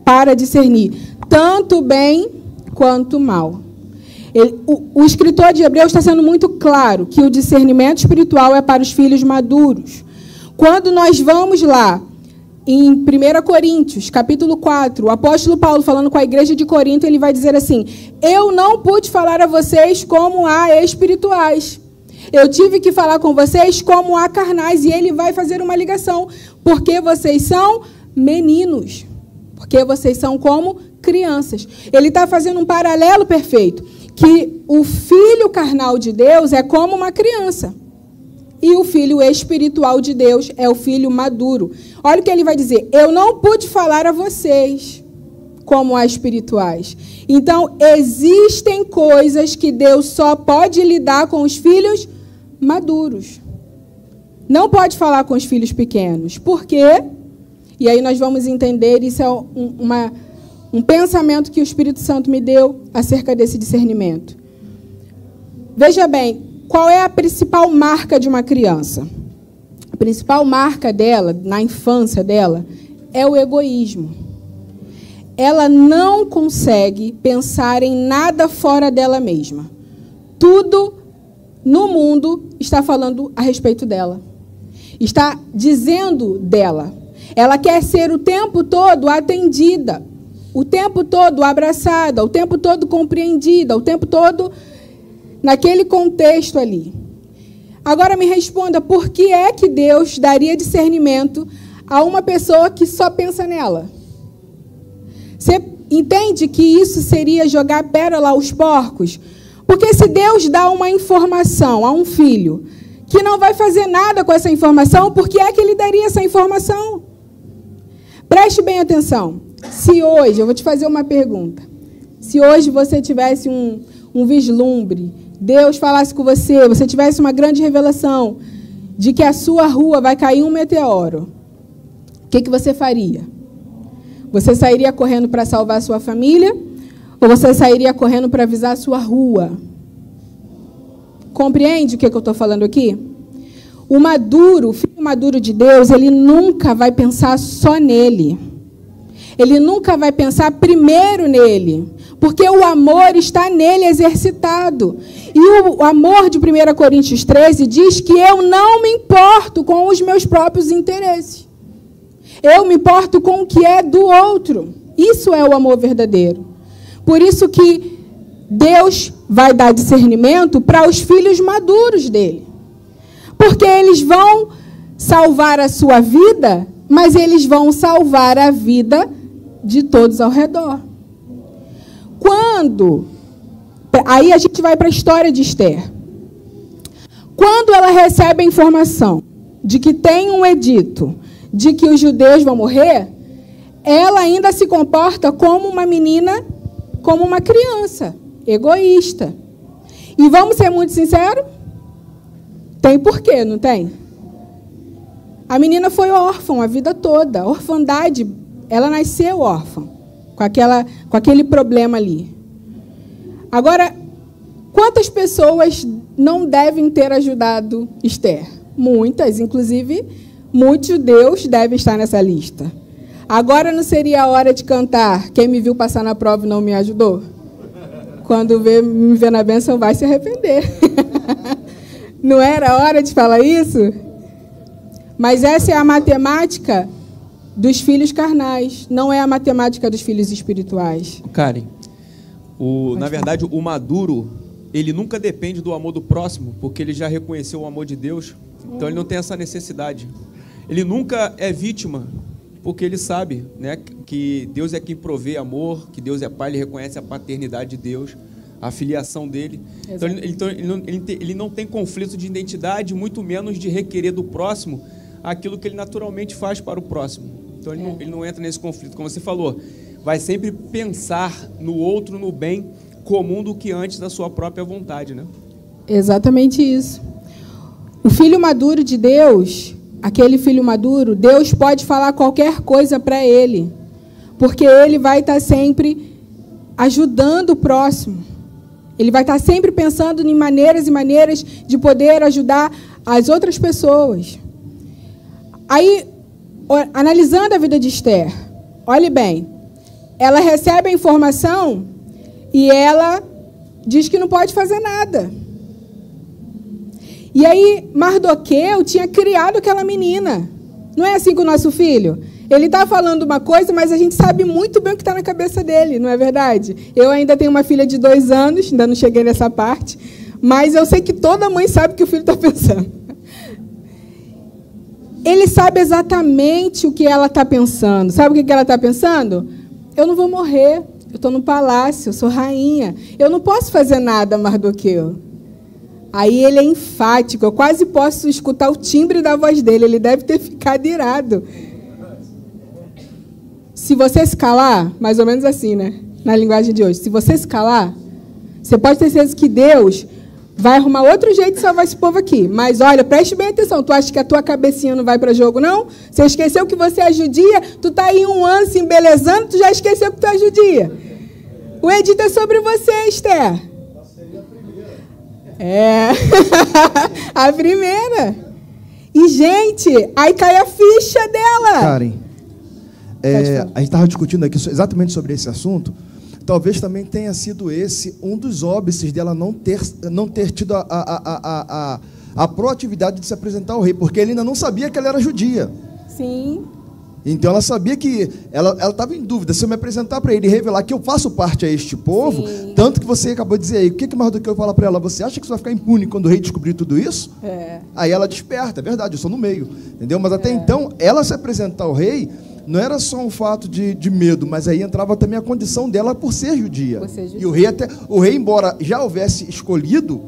para discernir tanto bem quanto mal. O escritor de Hebreus está sendo muito claro que o discernimento espiritual é para os filhos maduros. Quando nós vamos lá, em 1 Coríntios, capítulo 4, o apóstolo Paulo, falando com a igreja de Corinto, ele vai dizer assim: eu não pude falar a vocês como a espirituais. Eu tive que falar com vocês como a carnais. E ele vai fazer uma ligação. Porque vocês são meninos. Porque vocês são como crianças. Ele está fazendo um paralelo perfeito. Que o filho carnal de Deus é como uma criança. E o filho espiritual de Deus é o filho maduro. Olha o que ele vai dizer. Eu não pude falar a vocês como a espirituais. Então, existem coisas que Deus só pode lidar com os filhos maduros. Não pode falar com os filhos pequenos. Por quê? E aí nós vamos entender, isso é um pensamento que o Espírito Santo me deu acerca desse discernimento. Veja bem, qual é a principal marca de uma criança? A principal marca dela, na infância dela, é o egoísmo. Ela não consegue pensar em nada fora dela mesma. Tudo no mundo está falando a respeito dela. Está dizendo dela. Ela quer ser o tempo todo atendida, o tempo todo abraçada, o tempo todo compreendida, o tempo todo naquele contexto ali. Agora me responda, por que é que Deus daria discernimento a uma pessoa que só pensa nela? Você entende que isso seria jogar pérola aos porcos? Porque se Deus dá uma informação a um filho que não vai fazer nada com essa informação, por que é que ele daria essa informação? Preste bem atenção. Se hoje, eu vou te fazer uma pergunta. Se hoje você tivesse um vislumbre, Deus falasse com você, você tivesse uma grande revelação de que a sua rua vai cair um meteoro, o que você faria? Você sairia correndo para salvar a sua família? Ou você sairia correndo para avisar a sua rua? Compreende o que eu estou falando aqui? O maduro, o filho maduro de Deus, ele nunca vai pensar só nele. Ele nunca vai pensar primeiro nele. Porque o amor está nele exercitado. E o amor de 1 Coríntios 13 diz que eu não me importo com os meus próprios interesses. Eu me importo com o que é do outro. Isso é o amor verdadeiro. Por isso que Deus vai dar discernimento para os filhos maduros dele. Porque eles vão salvar a sua vida, mas eles vão salvar a vida de todos ao redor. Aí a gente vai para a história de Esther. Quando ela recebe a informação de que tem um edito, de que os judeus vão morrer, ela ainda se comporta como uma menina, como uma criança, egoísta. E vamos ser muito sinceros? Tem porquê, não tem? A menina foi órfã a vida toda. A orfandade, ela nasceu órfã, com aquele problema ali. Agora, quantas pessoas não devem ter ajudado Esther? Muitas, inclusive, muitos judeus devem estar nessa lista. Agora não seria a hora de cantar quem me viu passar na prova e não me ajudou? Quando me vê na bênção vai se arrepender. Não era a hora de falar isso? Mas essa é a matemática dos filhos carnais, não é a matemática dos filhos espirituais. Karen, na verdade, o maduro, ele nunca depende do amor do próximo, porque ele já reconheceu o amor de Deus, então ele não tem essa necessidade. Ele nunca é vítima, porque ele sabe, né, que Deus é quem provê amor, que Deus é Pai, ele reconhece a paternidade de Deus. a filiação dele. Então, ele não tem conflito de identidade, muito menos de requerer do próximo aquilo que ele naturalmente faz para o próximo. Então, ele não entra nesse conflito. Como você falou, vai sempre pensar no outro, no bem comum do que antes da sua própria vontade, né? Exatamente isso. O filho maduro de Deus, aquele filho maduro, Deus pode falar qualquer coisa para ele, porque ele vai estar sempre ajudando o próximo. Ele vai estar sempre pensando em maneiras e maneiras de poder ajudar as outras pessoas. Aí, analisando a vida de Esther, olhe bem, ela recebe a informação e ela diz que não pode fazer nada. E aí, Mardoqueu tinha criado aquela menina. Não é assim com o nosso filho? Ele está falando uma coisa, mas a gente sabe muito bem o que está na cabeça dele, não é verdade? Eu ainda tenho uma filha de 2 anos, ainda não cheguei nessa parte, mas eu sei que toda mãe sabe o que o filho está pensando. Ele sabe exatamente o que ela está pensando. Sabe o que ela está pensando? Eu não vou morrer, eu estou no palácio, eu sou rainha, eu não posso fazer nada, Mardoqueu. Aí ele é enfático, eu quase posso escutar o timbre da voz dele, ele deve ter ficado irado. Se você se calar, mais ou menos assim, né? Na linguagem de hoje, se você se calar, você pode ter certeza que Deus vai arrumar outro jeito de salvar esse povo aqui. Mas olha, preste bem atenção, tu acha que a tua cabecinha não vai para jogo, não? Você esqueceu que você é judia? Tu tá aí 1 ano se embelezando, tu já esqueceu que tu é judia. O edito é sobre você, Esther. É, a primeira. E, gente, aí cai a ficha dela. Karen, a gente estava discutindo aqui exatamente sobre esse assunto. Talvez também tenha sido esse um dos óbices dela não ter tido a proatividade de se apresentar ao rei, porque ele ainda não sabia que ela era judia. Sim. Então ela sabia que ela estava em dúvida, se eu me apresentar para ele e revelar que eu faço parte a este povo, sim, tanto que você acabou de dizer aí, o que Mardoqueu fala para ela? Você acha que você vai ficar impune quando o rei descobrir tudo isso? É. Aí ela desperta, é verdade, eu sou no meio, entendeu? Mas até então, ela se apresentar ao rei não era só um fato de medo, mas aí entrava também a condição dela por ser judia. E o rei, embora já houvesse escolhido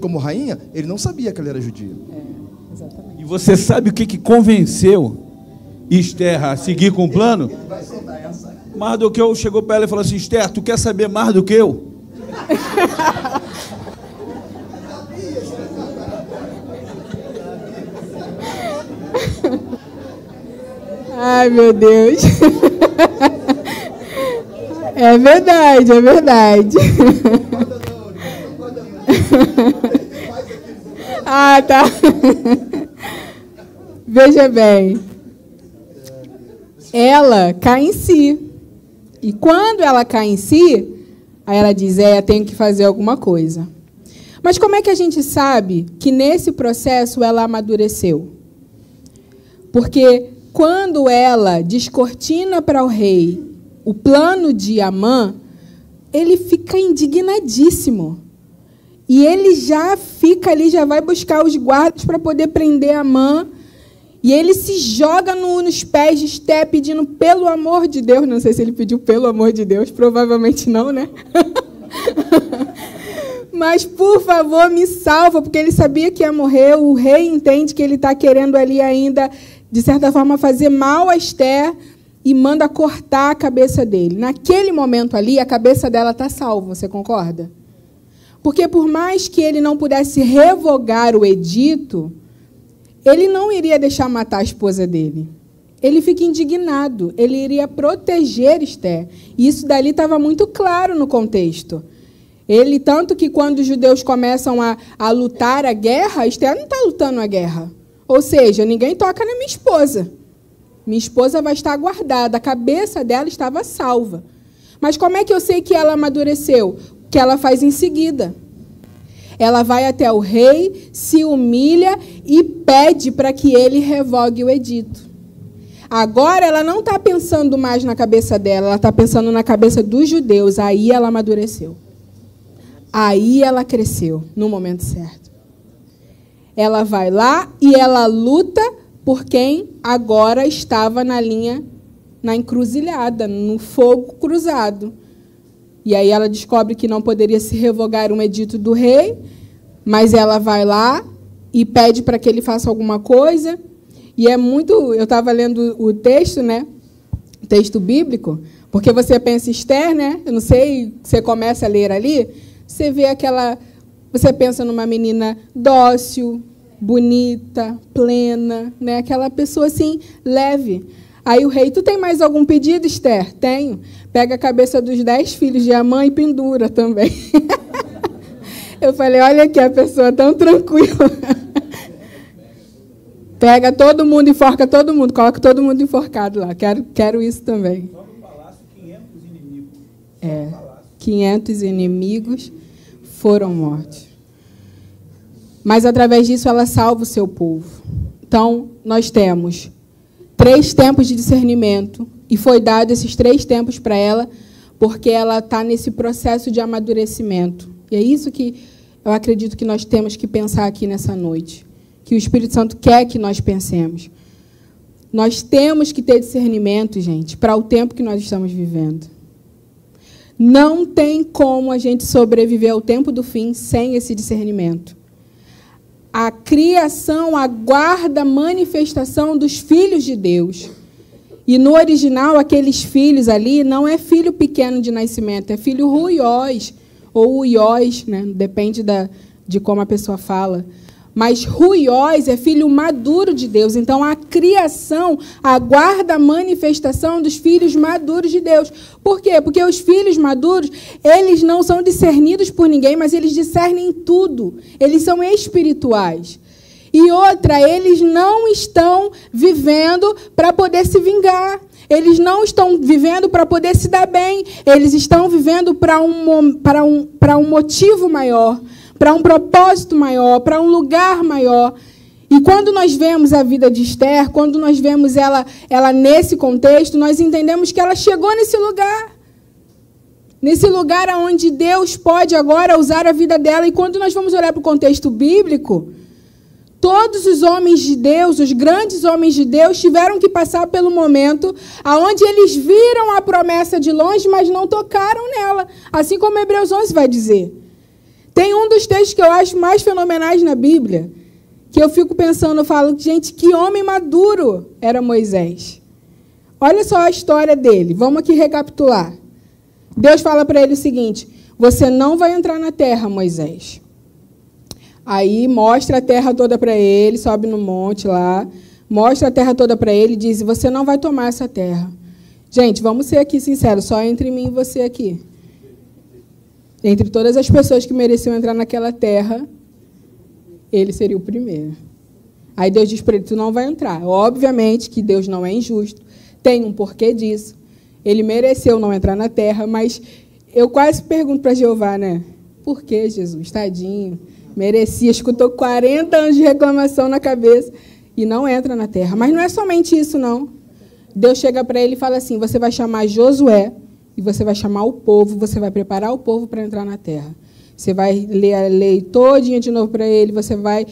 como rainha, ele não sabia que ela era judia. É, exatamente. E você sabe o que convenceu Esther a seguir com o plano? Mardoqueu chegou para ela e falou assim: Esther, tu quer saber mais do que eu? Ai, meu Deus. É verdade, é verdade. Ah, tá. Veja bem. Ela cai em si. E quando ela cai em si, aí ela diz, tenho que fazer alguma coisa. Mas como é que a gente sabe que nesse processo ela amadureceu? Porque quando ela descortina para o rei o plano de Amã, ele fica indignadíssimo. E ele já fica ali, já vai buscar os guardas para poder prender Amã. E ele se joga nos pés de Esther pedindo pelo amor de Deus. Não sei se ele pediu pelo amor de Deus, provavelmente não, né? Mas, por favor, me salva, porque ele sabia que ia morrer. O rei entende que ele está querendo ali ainda, de certa forma, fazer mal a Esther e manda cortar a cabeça dele. Naquele momento ali, a cabeça dela está salva, você concorda? Porque, por mais que ele não pudesse revogar o edito, ele não iria deixar matar a esposa dele. Ele fica indignado. Ele iria proteger Esther. E isso dali estava muito claro no contexto. Ele, tanto que quando os judeus começam a lutar a guerra, Esther não está lutando a guerra. Ou seja, ninguém toca na minha esposa. Minha esposa vai estar guardada. A cabeça dela estava salva. Mas como é que eu sei que ela amadureceu? O que ela faz em seguida? Ela vai até o rei, se humilha e pede para que ele revogue o edito. Agora ela não está pensando mais na cabeça dela, ela está pensando na cabeça dos judeus. Aí ela amadureceu. Aí ela cresceu, no momento certo. Ela vai lá e ela luta por quem agora estava na encruzilhada, no fogo cruzado. E aí ela descobre que não poderia se revogar um edito do rei, mas ela vai lá e pede para que ele faça alguma coisa. E é muito... Eu estava lendo o texto, né? O texto bíblico, porque você pensa Esther, né? Eu não sei, você começa a ler ali, você vê aquela... Você pensa numa menina dócil, bonita, plena, né? Aquela pessoa assim, leve. Aí o rei, tu tem mais algum pedido, Esther? Tenho. Pega a cabeça dos 10 filhos de Amã e pendura também. Eu falei, olha aqui, a pessoa tão tranquila. Pega todo mundo, enforca todo mundo, coloca todo mundo enforcado lá. Quero isso também. Só no palácio, 500 inimigos. 500 inimigos foram mortos. Mas, através disso, ela salva o seu povo. Então, nós temos 3 tempos de discernimento, e foi dado esses 3 tempos para ela, porque ela está nesse processo de amadurecimento. E é isso que eu acredito que nós temos que pensar aqui nessa noite, que o Espírito Santo quer que nós pensemos. Nós temos que ter discernimento, gente, para o tempo que nós estamos vivendo. Não tem como a gente sobreviver ao tempo do fim sem esse discernimento. A criação aguarda a manifestação dos filhos de Deus. E no original, aqueles filhos ali não é filho pequeno de nascimento, é filho ruiós, ou uiós, né? Depende de como a pessoa fala. Mas ruiós é filho maduro de Deus. Então, a criação aguarda a manifestação dos filhos maduros de Deus. Por quê? Porque os filhos maduros, eles não são discernidos por ninguém, mas eles discernem tudo. Eles são espirituais. E outra, eles não estão vivendo para poder se vingar. Eles não estão vivendo para poder se dar bem. Eles estão vivendo para um motivo maior, para um propósito maior, para um lugar maior. E quando nós vemos a vida de Esther, quando nós vemos ela nesse contexto, nós entendemos que ela chegou nesse lugar. Nesse lugar onde Deus pode agora usar a vida dela. E quando nós vamos olhar para o contexto bíblico, todos os homens de Deus, os grandes homens de Deus, tiveram que passar pelo momento onde eles viram a promessa de longe, mas não tocaram nela. Assim como Hebreus 11 vai dizer. Tem um dos textos que eu acho mais fenomenais na Bíblia, que eu fico pensando, eu falo, gente, que homem maduro era Moisés. Olha só a história dele. Vamos aqui recapitular. Deus fala para ele o seguinte, você não vai entrar na terra, Moisés. Aí mostra a terra toda para ele, sobe no monte lá, mostra a terra toda para ele e diz, você não vai tomar essa terra. Gente, vamos ser aqui sinceros, só entre mim e você aqui. Entre todas as pessoas que mereciam entrar naquela terra, ele seria o primeiro. Aí Deus diz para ele, tu não vai entrar. Obviamente que Deus não é injusto, tem um porquê disso. Ele mereceu não entrar na terra, mas eu quase pergunto para Jeová, né? Por que, Jesus? Tadinho. Merecia, escutou 40 anos de reclamação na cabeça e não entra na terra. Mas não é somente isso, não. Deus chega para ele e fala assim, você vai chamar Josué, e você vai chamar o povo, você vai preparar o povo para entrar na terra. Você vai ler a lei todinha de novo para ele, você vai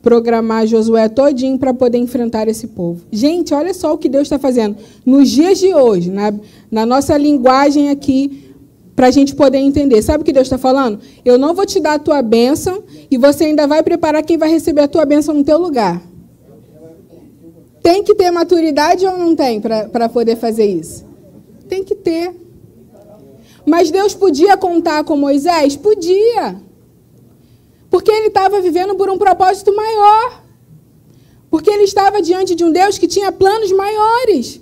programar Josué todinho para poder enfrentar esse povo. Gente, olha só o que Deus está fazendo. Nos dias de hoje, na nossa linguagem aqui, para a gente poder entender. Sabe o que Deus está falando? Eu não vou te dar a tua bênção e você ainda vai preparar quem vai receber a tua bênção no teu lugar. Tem que ter maturidade ou não tem para poder fazer isso? Tem que ter. Mas Deus podia contar com Moisés? Podia. Porque ele estava vivendo por um propósito maior. Porque ele estava diante de um Deus que tinha planos maiores.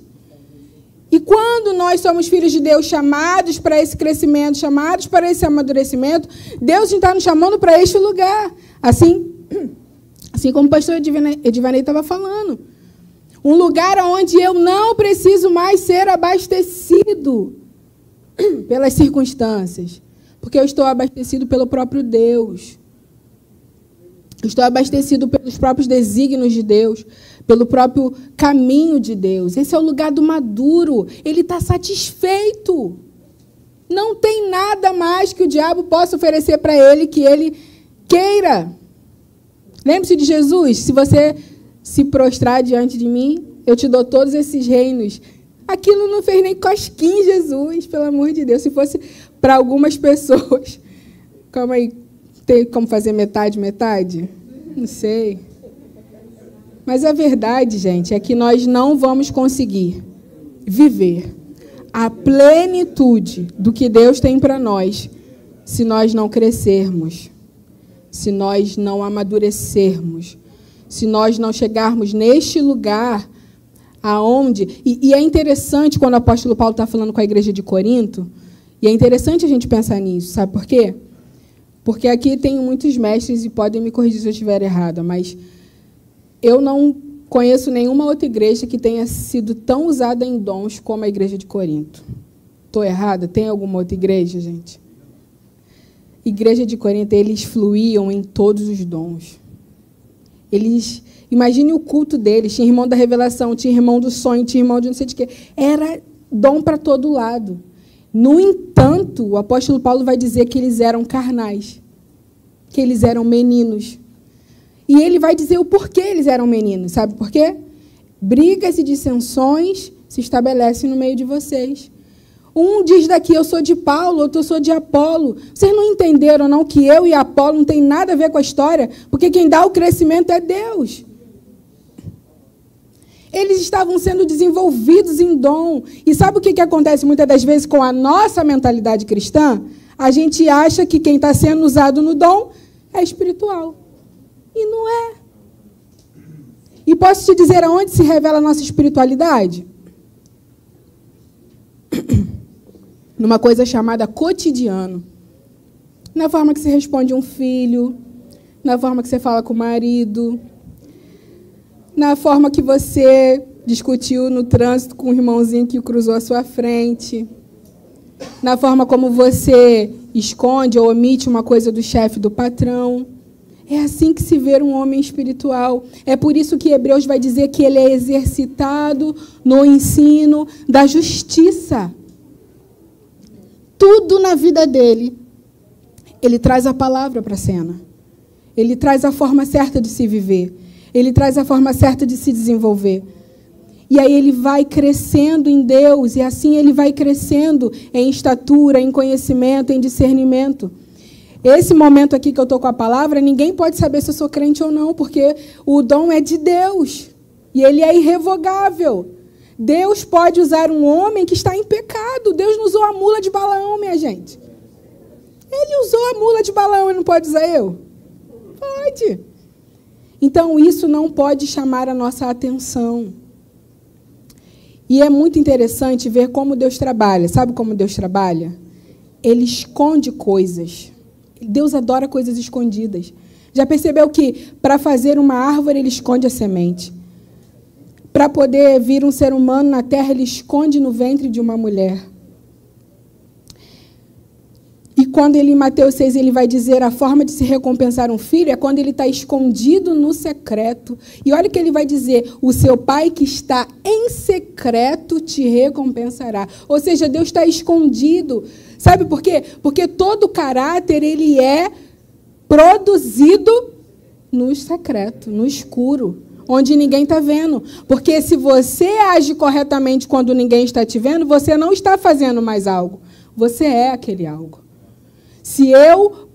E quando nós somos filhos de Deus, chamados para esse crescimento, chamados para esse amadurecimento, Deus está nos chamando para este lugar. Assim como o pastor Edivanei estava falando. Um lugar onde eu não preciso mais ser abastecido pelas circunstâncias, porque eu estou abastecido pelo próprio Deus. Eu estou abastecido pelos próprios desígnios de Deus, pelo próprio caminho de Deus. Esse é o lugar do maduro. Ele está satisfeito. Não tem nada mais que o diabo possa oferecer para ele que ele queira. Lembre-se de Jesus. Se você se prostrar diante de mim, eu te dou todos esses reinos. Aquilo não fez nem cosquinha, Jesus, pelo amor de Deus. Se fosse para algumas pessoas. Calma aí, tem como fazer metade, metade? Não sei. Mas a verdade, gente, é que nós não vamos conseguir viver a plenitude do que Deus tem para nós se nós não crescermos, se nós não amadurecermos, se nós não chegarmos neste lugar aonde... E é interessante quando o apóstolo Paulo está falando com a igreja de Corinto, e é interessante a gente pensar nisso, sabe por quê? Porque aqui tem muitos mestres, e podem me corrigir se eu estiver errada, mas eu não conheço nenhuma outra igreja que tenha sido tão usada em dons como a igreja de Corinto. Estou errada? Tem alguma outra igreja, gente? Igreja de Corinto, eles fluíam em todos os dons. Imagine o culto deles. Tinha irmão da revelação, tinha irmão do sonho, tinha irmão de não sei de quê. Era dom para todo lado. No entanto, o apóstolo Paulo vai dizer que eles eram carnais, que eles eram meninos. E ele vai dizer o porquê eles eram meninos. Sabe por quê? Brigas e dissensões se estabelecem no meio de vocês. Um diz daqui, eu sou de Paulo, outro eu sou de Apolo. Vocês não entenderam, não, que eu e Apolo não tem nada a ver com a história? Porque quem dá o crescimento é Deus. Eles estavam sendo desenvolvidos em dom. E sabe o que acontece muitas das vezes com a nossa mentalidade cristã? A gente acha que quem está sendo usado no dom é espiritual. E não é. E posso te dizer aonde se revela a nossa espiritualidade? Numa coisa chamada cotidiano. Na forma que você responde um filho, na forma que você fala com o marido, na forma que você discutiu no trânsito com o irmãozinho que cruzou a sua frente, na forma como você esconde ou omite uma coisa do chefe, do patrão. É assim que se vê um homem espiritual. É por isso que Hebreus vai dizer que ele é exercitado no ensino da justiça. Tudo na vida dele, ele traz a palavra para a cena. Ele traz a forma certa de se viver. Ele traz a forma certa de se desenvolver. E aí ele vai crescendo em Deus, e assim ele vai crescendo em estatura, em conhecimento, em discernimento. Esse momento aqui que eu estou com a palavra, ninguém pode saber se eu sou crente ou não, porque o dom é de Deus. E ele é irrevogável. Deus pode usar um homem que está em pecado. Deus não usou a mula de Balaão, minha gente. Ele usou a mula de Balaão e não pode usar eu? Pode. Então, isso não pode chamar a nossa atenção. E é muito interessante ver como Deus trabalha. Sabe como Deus trabalha? Ele esconde coisas. Deus adora coisas escondidas. Já percebeu que para fazer uma árvore, ele esconde a semente? Para poder vir um ser humano na terra, ele esconde no ventre de uma mulher. E quando ele, em Mateus 6, ele vai dizer a forma de se recompensar um filho é quando ele está escondido no secreto. E olha o que ele vai dizer, o seu pai que está em secreto te recompensará. Ou seja, Deus está escondido. Sabe por quê? Porque todo caráter, ele é produzido no secreto, no escuro, onde ninguém está vendo. Porque se você age corretamente quando ninguém está te vendo, você não está fazendo mais algo. Você é aquele algo. Se eu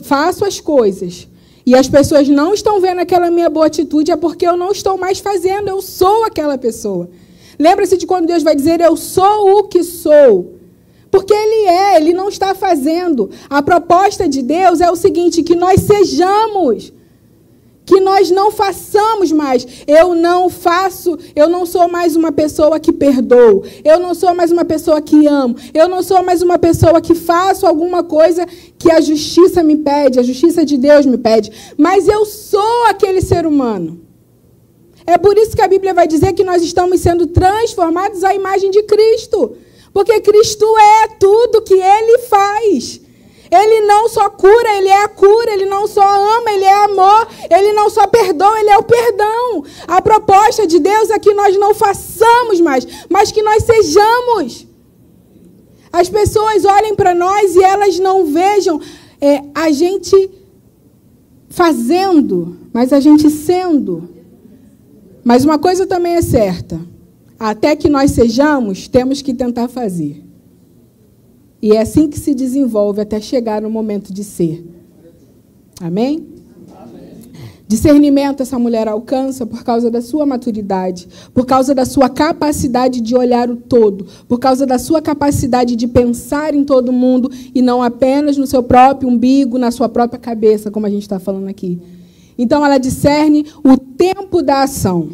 faço as coisas e as pessoas não estão vendo aquela minha boa atitude, é porque eu não estou mais fazendo, eu sou aquela pessoa. Lembra-se de quando Deus vai dizer, eu sou o que sou. Porque ele não está fazendo. A proposta de Deus é o seguinte, que nós sejamos, que nós não façamos mais. Eu não sou mais uma pessoa que perdoo. Eu não sou mais uma pessoa que amo. Eu não sou mais uma pessoa que faço alguma coisa que a justiça me pede, a justiça de Deus me pede. Mas eu sou aquele ser humano. É por isso que a Bíblia vai dizer que nós estamos sendo transformados à imagem de Cristo. Porque Cristo é tudo que Ele faz. Ele não só cura, Ele é a cura. Ele não só ama, Ele é amor. Ele não só perdoa, Ele é o perdão. A proposta de Deus é que nós não façamos mais, mas que nós sejamos. As pessoas olhem para nós e elas não vejam a gente fazendo, mas a gente sendo. Mas uma coisa também é certa. Até que nós sejamos, temos que tentar fazer. E é assim que se desenvolve até chegar no momento de ser. Amém? Discernimento essa mulher alcança por causa da sua maturidade, por causa da sua capacidade de olhar o todo, por causa da sua capacidade de pensar em todo mundo e não apenas no seu próprio umbigo, na sua própria cabeça, como a gente está falando aqui. Então, ela discerne o tempo da ação.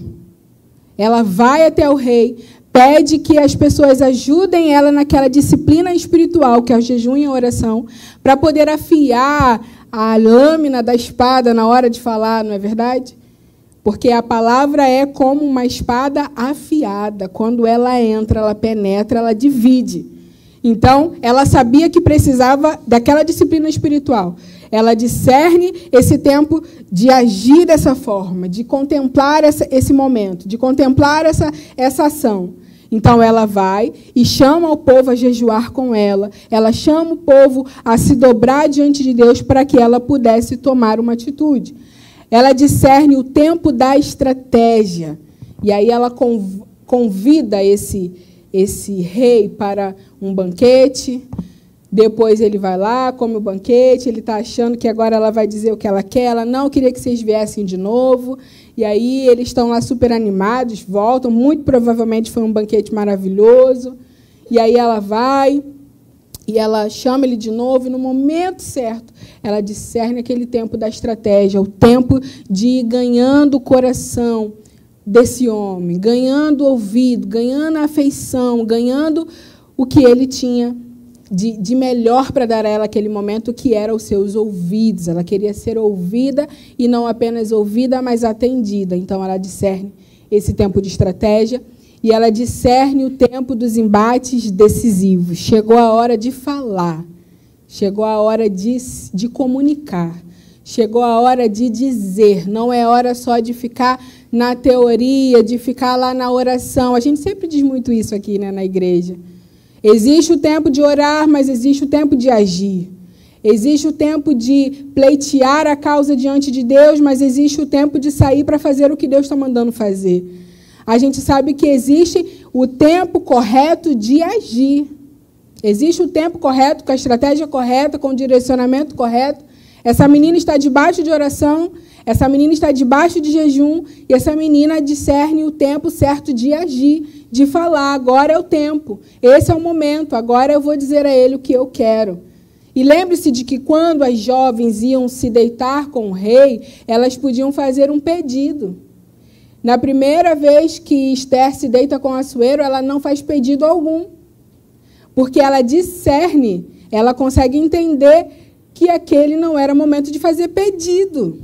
Ela vai até o rei, pede que as pessoas ajudem ela naquela disciplina espiritual, que é o jejum e a oração, para poder afiar a lâmina da espada na hora de falar, não é verdade? Porque a palavra é como uma espada afiada. Quando ela entra, ela penetra, ela divide. Então, ela sabia que precisava daquela disciplina espiritual. Ela discerne esse tempo de agir dessa forma, de contemplar esse momento, de contemplar essa ação. Então, ela vai e chama o povo a jejuar com ela. Ela chama o povo a se dobrar diante de Deus para que ela pudesse tomar uma atitude. Ela discerne o tempo da estratégia. E aí ela convida esse rei para um banquete. Depois ele vai lá, come o banquete. Ele está achando que agora ela vai dizer o que ela quer. Ela não queria que vocês viessem de novo. E aí eles estão lá super animados, voltam. Muito provavelmente foi um banquete maravilhoso. E aí ela vai e ela chama ele de novo. E no momento certo, ela discerne aquele tempo da estratégia, o tempo de ir ganhando o coração desse homem, ganhando o ouvido, ganhando a afeição, ganhando o que ele tinha de melhor para dar a ela naquele momento, que eram os seus ouvidos. Ela queria ser ouvida, e não apenas ouvida, mas atendida. Então, ela discerne esse tempo de estratégia, e ela discerne o tempo dos embates decisivos. Chegou a hora de falar, chegou a hora de comunicar, chegou a hora de dizer. Não é hora só de ficar na teoria, de ficar lá na oração. A gente sempre diz muito isso aqui, né, na igreja. Existe o tempo de orar, mas existe o tempo de agir. Existe o tempo de pleitear a causa diante de Deus, mas existe o tempo de sair para fazer o que Deus está mandando fazer. A gente sabe que existe o tempo correto de agir. Existe o tempo correto, com a estratégia correta, com o direcionamento correto. Essa menina está debaixo de oração, essa menina está debaixo de jejum, e essa menina discerne o tempo certo de agir, de falar. Agora é o tempo, esse é o momento, agora eu vou dizer a ele o que eu quero. E lembre-se de que quando as jovens iam se deitar com o rei, elas podiam fazer um pedido. Na primeira vez que Esther se deita com Assuero, ela não faz pedido algum, porque ela discerne, ela consegue entender que aquele não era momento de fazer pedido.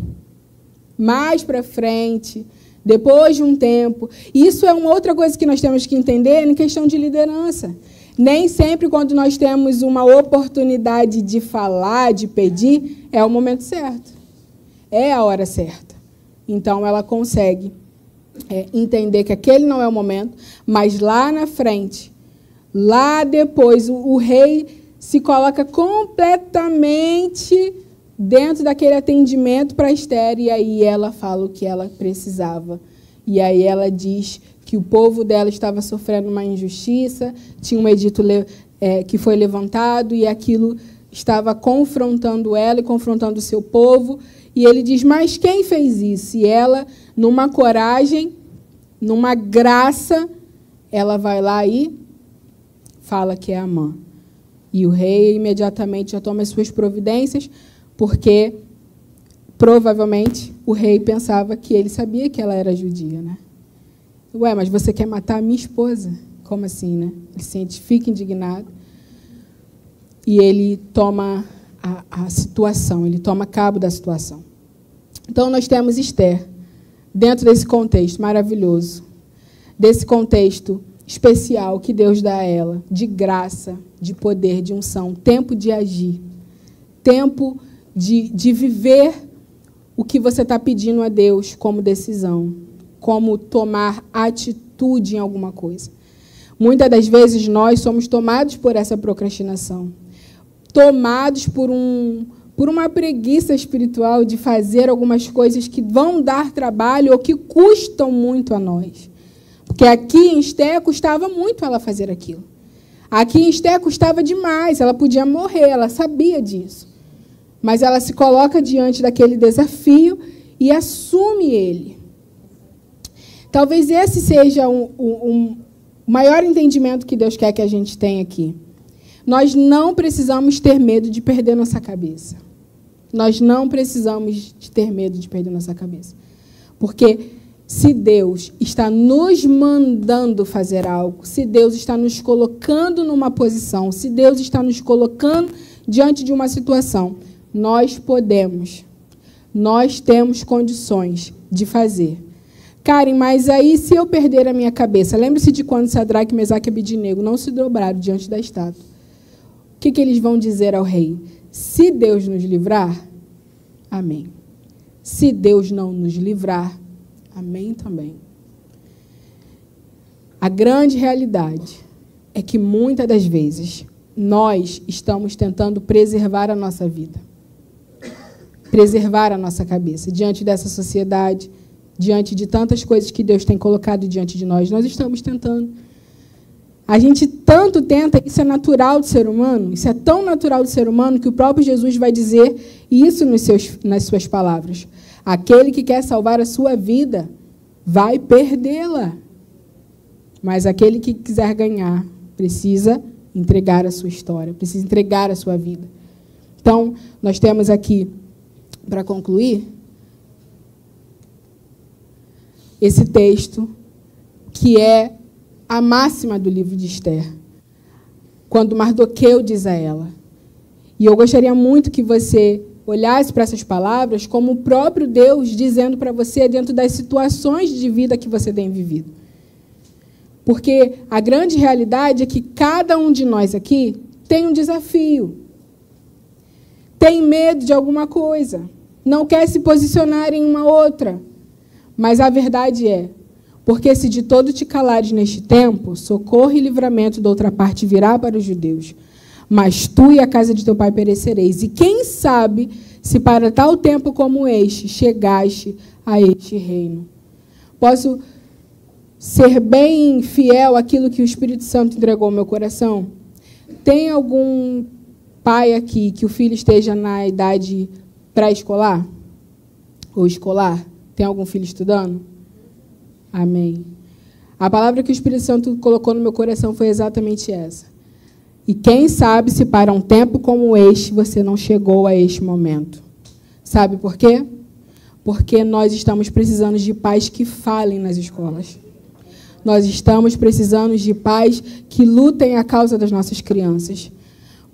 Mais para frente, depois de um tempo. Isso é uma outra coisa que nós temos que entender em questão de liderança. Nem sempre, quando nós temos uma oportunidade de falar, de pedir, é o momento certo. É a hora certa. Então, ela consegue entender que aquele não é o momento, mas lá na frente, lá depois, o rei se coloca completamente dentro daquele atendimento para Esther, e aí ela fala o que ela precisava. E aí ela diz que o povo dela estava sofrendo uma injustiça, tinha um edito que foi levantado, e aquilo estava confrontando ela e confrontando o seu povo. E ele diz, mas quem fez isso? E ela, numa coragem, numa graça, ela vai lá e fala que é Amã. E o rei imediatamente já toma as suas providências, porque provavelmente o rei pensava que ele sabia que ela era judia, né? Ué, mas você quer matar a minha esposa? Como assim, né? Ele fica indignado. E ele toma a situação, ele toma cabo da situação. Então, nós temos Esther, dentro desse contexto maravilhoso, desse contexto especial que Deus dá a ela, de graça, de poder, de unção, tempo de agir, tempo de viver o que você está pedindo a Deus como decisão, como tomar atitude em alguma coisa. Muitas das vezes nós somos tomados por essa procrastinação, tomados por uma preguiça espiritual de fazer algumas coisas que vão dar trabalho ou que custam muito a nós. Porque aqui em Esther custava muito ela fazer aquilo. Aqui em Esther custava demais, ela podia morrer, ela sabia disso. Mas ela se coloca diante daquele desafio e assume ele. Talvez esse seja o maior entendimento que Deus quer que a gente tenha aqui. Nós não precisamos ter medo de perder nossa cabeça. Nós não precisamos de ter medo de perder nossa cabeça. Porque se Deus está nos mandando fazer algo, se Deus está nos colocando numa posição, se Deus está nos colocando diante de uma situação, nós podemos, nós temos condições de fazer. Karen, mas aí se eu perder a minha cabeça, lembre-se de quando Sadraque, Mesaque e Abednego não se dobraram diante da estátua. O que eles vão dizer ao rei? Se Deus nos livrar, amém. Se Deus não nos livrar, amém também. A grande realidade é que muitas das vezes nós estamos tentando preservar a nossa vida, preservar a nossa cabeça diante dessa sociedade, diante de tantas coisas que Deus tem colocado diante de nós. Nós estamos tentando. A gente tanto tenta, isso é natural do ser humano, isso é tão natural do ser humano que o próprio Jesus vai dizer isso nas suas palavras. Aquele que quer salvar a sua vida vai perdê-la. Mas aquele que quiser ganhar precisa entregar a sua história, precisa entregar a sua vida. Então, nós temos aqui, para concluir, esse texto que é a máxima do livro de Esther, quando Mardoqueu diz a ela. E eu gostaria muito que você olhasse para essas palavras como o próprio Deus dizendo para você dentro das situações de vida que você tem vivido. Porque a grande realidade é que cada um de nós aqui tem um desafio. Tem medo de alguma coisa. Não quer se posicionar em uma outra. Mas a verdade é, porque se de todo te calares neste tempo, socorro e livramento da outra parte virá para os judeus. Mas tu e a casa de teu pai perecereis. E quem sabe se para tal tempo como este chegaste a este reino. Posso ser bem fiel àquilo que o Espírito Santo entregou ao meu coração? Tem algum pai aqui que o filho esteja na idade pré-escolar? Ou escolar? Tem algum filho estudando? Amém. A palavra que o Espírito Santo colocou no meu coração foi exatamente essa. E quem sabe se para um tempo como este você não chegou a este momento. Sabe por quê? Porque nós estamos precisando de pais que falem nas escolas. Nós estamos precisando de pais que lutem a causa das nossas crianças.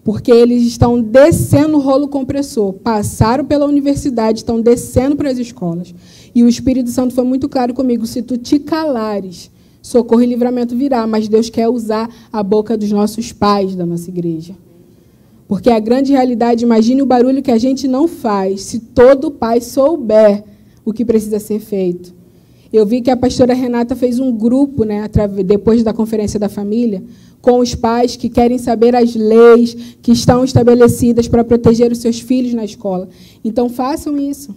Porque eles estão descendo o rolo compressor, passaram pela universidade, estão descendo para as escolas. E o Espírito Santo foi muito claro comigo, se tu te calares, socorro e livramento virá, mas Deus quer usar a boca dos nossos pais da nossa igreja. Porque a grande realidade, imagine o barulho que a gente não faz, se todo pai souber o que precisa ser feito. Eu vi que a pastora Renata fez um grupo, né, depois da Conferência da Família, com os pais que querem saber as leis que estão estabelecidas para proteger os seus filhos na escola. Então, façam isso.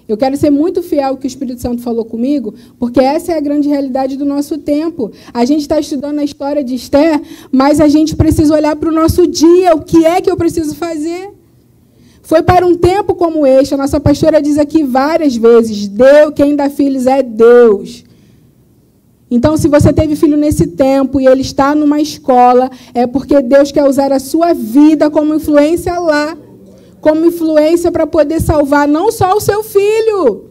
Eu quero ser muito fiel ao que o Espírito Santo falou comigo, porque essa é a grande realidade do nosso tempo. A gente está estudando a história de Esther, mas a gente precisa olhar para o nosso dia, o que é que eu preciso fazer. Foi para um tempo como este, a nossa pastora diz aqui várias vezes, Deus, quem dá filhos é Deus. Então, se você teve filho nesse tempo e ele está numa escola, é porque Deus quer usar a sua vida como influência lá, como influência para poder salvar não só o seu filho,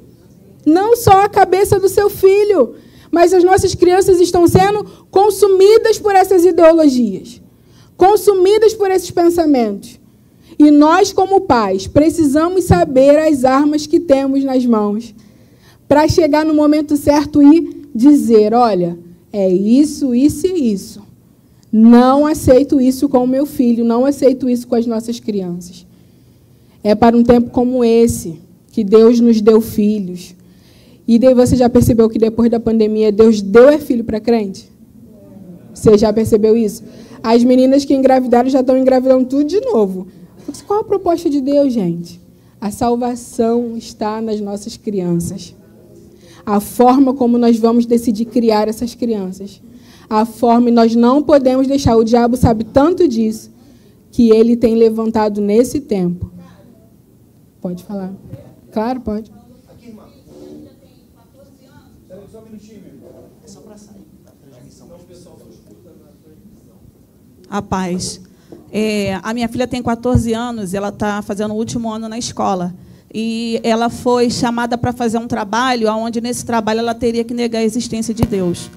não só a cabeça do seu filho, mas as nossas crianças estão sendo consumidas por essas ideologias, consumidas por esses pensamentos. E nós, como pais, precisamos saber as armas que temos nas mãos para chegar no momento certo e dizer, olha, é isso, isso e isso. Não aceito isso com o meu filho, não aceito isso com as nossas crianças. É para um tempo como esse que Deus nos deu filhos. E daí você já percebeu que depois da pandemia Deus deu filho para crente? Você já percebeu isso? As meninas que engravidaram já estão engravidando tudo de novo. Qual a proposta de Deus, gente? A salvação está nas nossas crianças. A forma como nós vamos decidir criar essas crianças. a forma, e nós não podemos deixar, o diabo sabe tanto disso, que ele tem levantado nesse tempo. Pode falar. Claro, pode. Aqui, irmã. Só um minutinho, é só para sair da transmissão. A paz. A minha filha tem 14 anos, ela está fazendo o último ano na escola. E ela foi chamada para fazer um trabalho, onde nesse trabalho ela teria que negar a existência de Deus.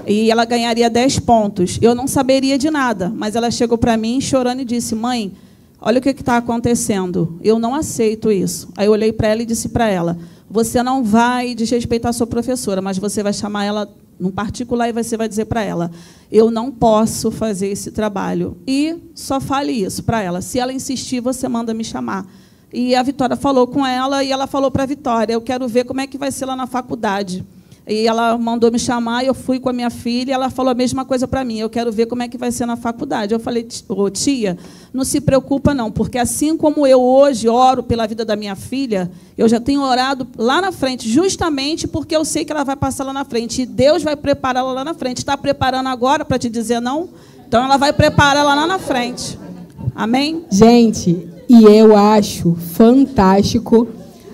E ela ganharia 10 pontos. Eu não saberia de nada, mas ela chegou para mim chorando e disse: mãe, olha o que está acontecendo. Eu não aceito isso. Aí eu olhei para ela e disse para ela: você não vai desrespeitar a sua professora, mas você vai chamar ela num particular e você vai dizer para ela: eu não posso fazer esse trabalho. E só fale isso para ela. Se ela insistir, você manda me chamar. E a Vitória falou com ela, e ela falou para a Vitória: eu quero ver como é que vai ser lá na faculdade. E ela mandou me chamar, eu fui com a minha filha, e ela falou a mesma coisa para mim: eu quero ver como é que vai ser na faculdade. Eu falei: tia, não se preocupa não, porque assim como eu hoje oro pela vida da minha filha, eu já tenho orado lá na frente, justamente porque eu sei que ela vai passar lá na frente, e Deus vai prepará-la lá na frente. Está preparando agora para te dizer não? Então ela vai preparar lá na frente. Amém? Gente, e eu acho fantástico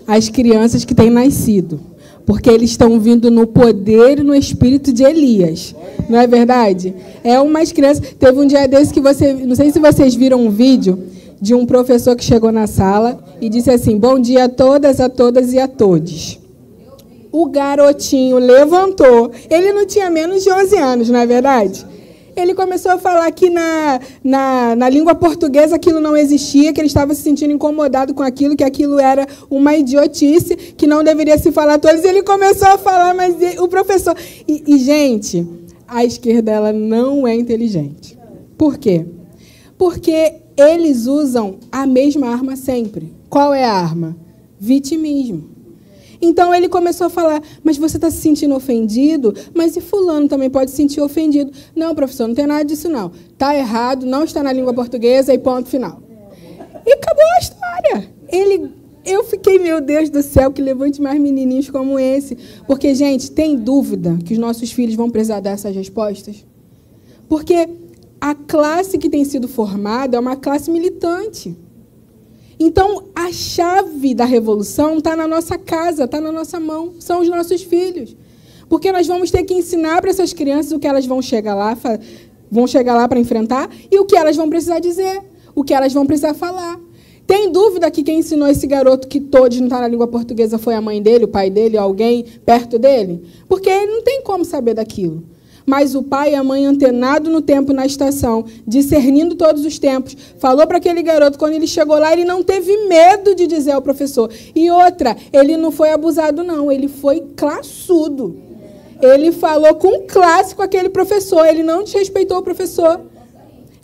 as crianças que têm nascido, porque eles estão vindo no poder e no espírito de Elias. Não é verdade? É umas crianças... Teve um dia desse que você... Não sei se vocês viram um vídeo de um professor que chegou na sala e disse assim: bom dia a todas e a todos. O garotinho levantou. Ele não tinha menos de 11 anos, não é verdade? Ele começou a falar que na língua portuguesa aquilo não existia, que ele estava se sentindo incomodado com aquilo, que aquilo era uma idiotice, que não deveria se falar todos. Ele começou a falar, mas o professor... gente, a esquerda ela não é inteligente. Por quê? Porque eles usam a mesma arma sempre. Qual é a arma? Vitimismo. Então, ele começou a falar: mas você está se sentindo ofendido? Mas e fulano também pode se sentir ofendido. Não, professor, não tem nada disso, não. Está errado, não está na língua portuguesa e ponto final. E acabou a história. Eu fiquei, meu Deus do céu, que levante mais menininhos como esse. Porque, gente, tem dúvida que os nossos filhos vão precisar dessas respostas? Porque a classe que tem sido formada é uma classe militante. Então, a chave da revolução está na nossa casa, está na nossa mão, são os nossos filhos. Porque nós vamos ter que ensinar para essas crianças o que elas vão chegar lá para enfrentar e o que elas vão precisar dizer, o que elas vão precisar falar. Tem dúvida que quem ensinou esse garoto que todos não está na língua portuguesa foi a mãe dele, o pai dele, alguém perto dele? Porque ele não tem como saber daquilo. Mas o pai e a mãe, antenado no tempo, na estação, discernindo todos os tempos, falou para aquele garoto, quando ele chegou lá, ele não teve medo de dizer ao professor. E outra, ele não foi abusado, não, ele foi classudo. Ele falou com classe com aquele professor, ele não desrespeitou o professor.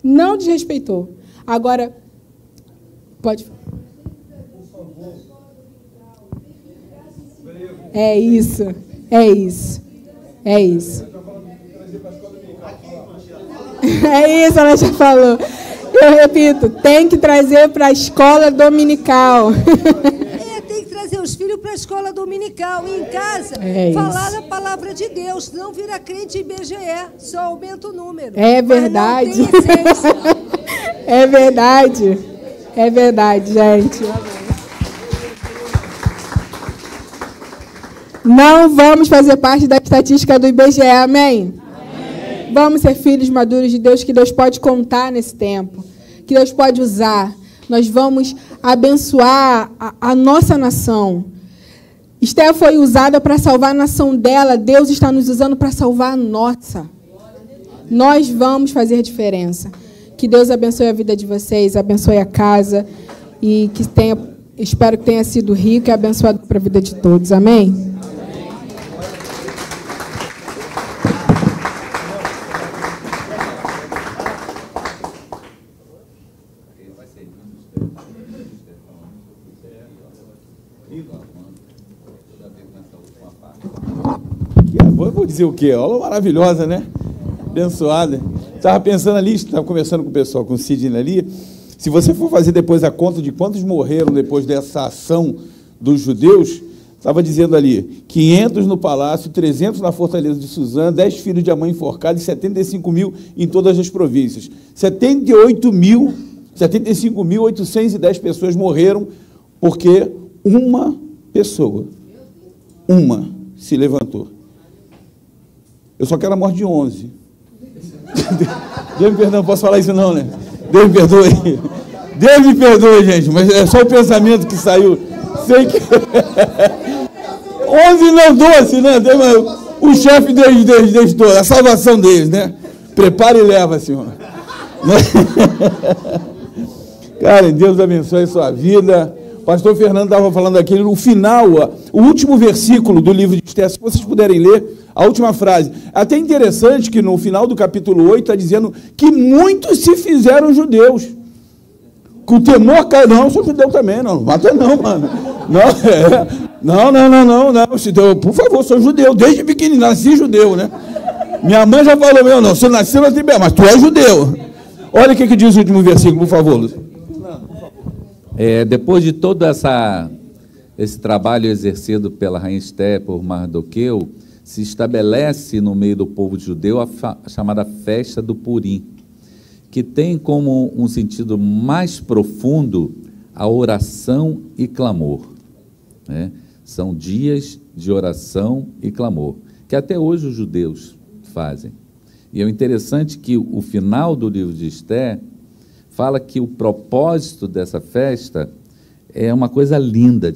Não desrespeitou. Agora, pode falar. É isso, é isso, é isso. É isso, ela já falou. Eu repito, tem que trazer para a escola dominical. Tem que trazer os filhos para a escola dominical. E em casa, falar a palavra de Deus. Não vira crente IBGE, só aumenta o número. É verdade. É verdade. É verdade, gente. Não vamos fazer parte da estatística do IBGE, amém? Vamos ser filhos maduros de Deus, que Deus pode contar nesse tempo, que Deus pode usar. Nós vamos abençoar a nossa nação. Esther foi usada para salvar a nação dela, Deus está nos usando para salvar a nossa. Nós vamos fazer diferença. Que Deus abençoe a vida de vocês, abençoe a casa, e que espero que tenha sido rico e abençoado para a vida de todos. Amém? Vou dizer o quê? Aula maravilhosa, né? Abençoada. Estava pensando ali, estava conversando com o pessoal, com o Sidney ali, se você for fazer depois a conta de quantos morreram depois dessa ação dos judeus, Estava dizendo ali, 500 no palácio, 300 na fortaleza de Suzã, 10 filhos de Amã enforcados e 75 mil em todas as províncias. 75.810 pessoas morreram porque uma pessoa, se levantou. Eu só quero a morte de 11. Deus me perdoe, não posso falar isso não, né? Deus me perdoe. Deus me perdoe, gente, mas é só o pensamento que saiu. Sei que... 11 não 12, né? O chefe deles todos, a salvação deles, né? Prepara e leva, Senhor. Né? Cara, Deus abençoe a sua vida. Pastor Fernando estava falando aqui, no final, o último versículo do livro de Esther, se vocês puderem ler, a última frase. Até interessante que no final do capítulo 8 está dizendo que muitos se fizeram judeus. Com o temor caiu. Não, eu sou judeu também, não mata não, mano. Não. Por favor, sou judeu, desde pequenininho, nasci judeu, né? Minha mãe já falou, não, você nasceu na Tibete, mas tu é judeu. Olha o que diz o último versículo, por favor, Lúcio. Depois de todo esse trabalho exercido pela rainha Esther, por Mardoqueu, se estabelece no meio do povo judeu a chamada festa do Purim, que tem como um sentido mais profundo a oração e clamor. Né? São dias de oração e clamor, que até hoje os judeus fazem. E é interessante que o final do livro de Esther fala que o propósito dessa festa é uma coisa linda,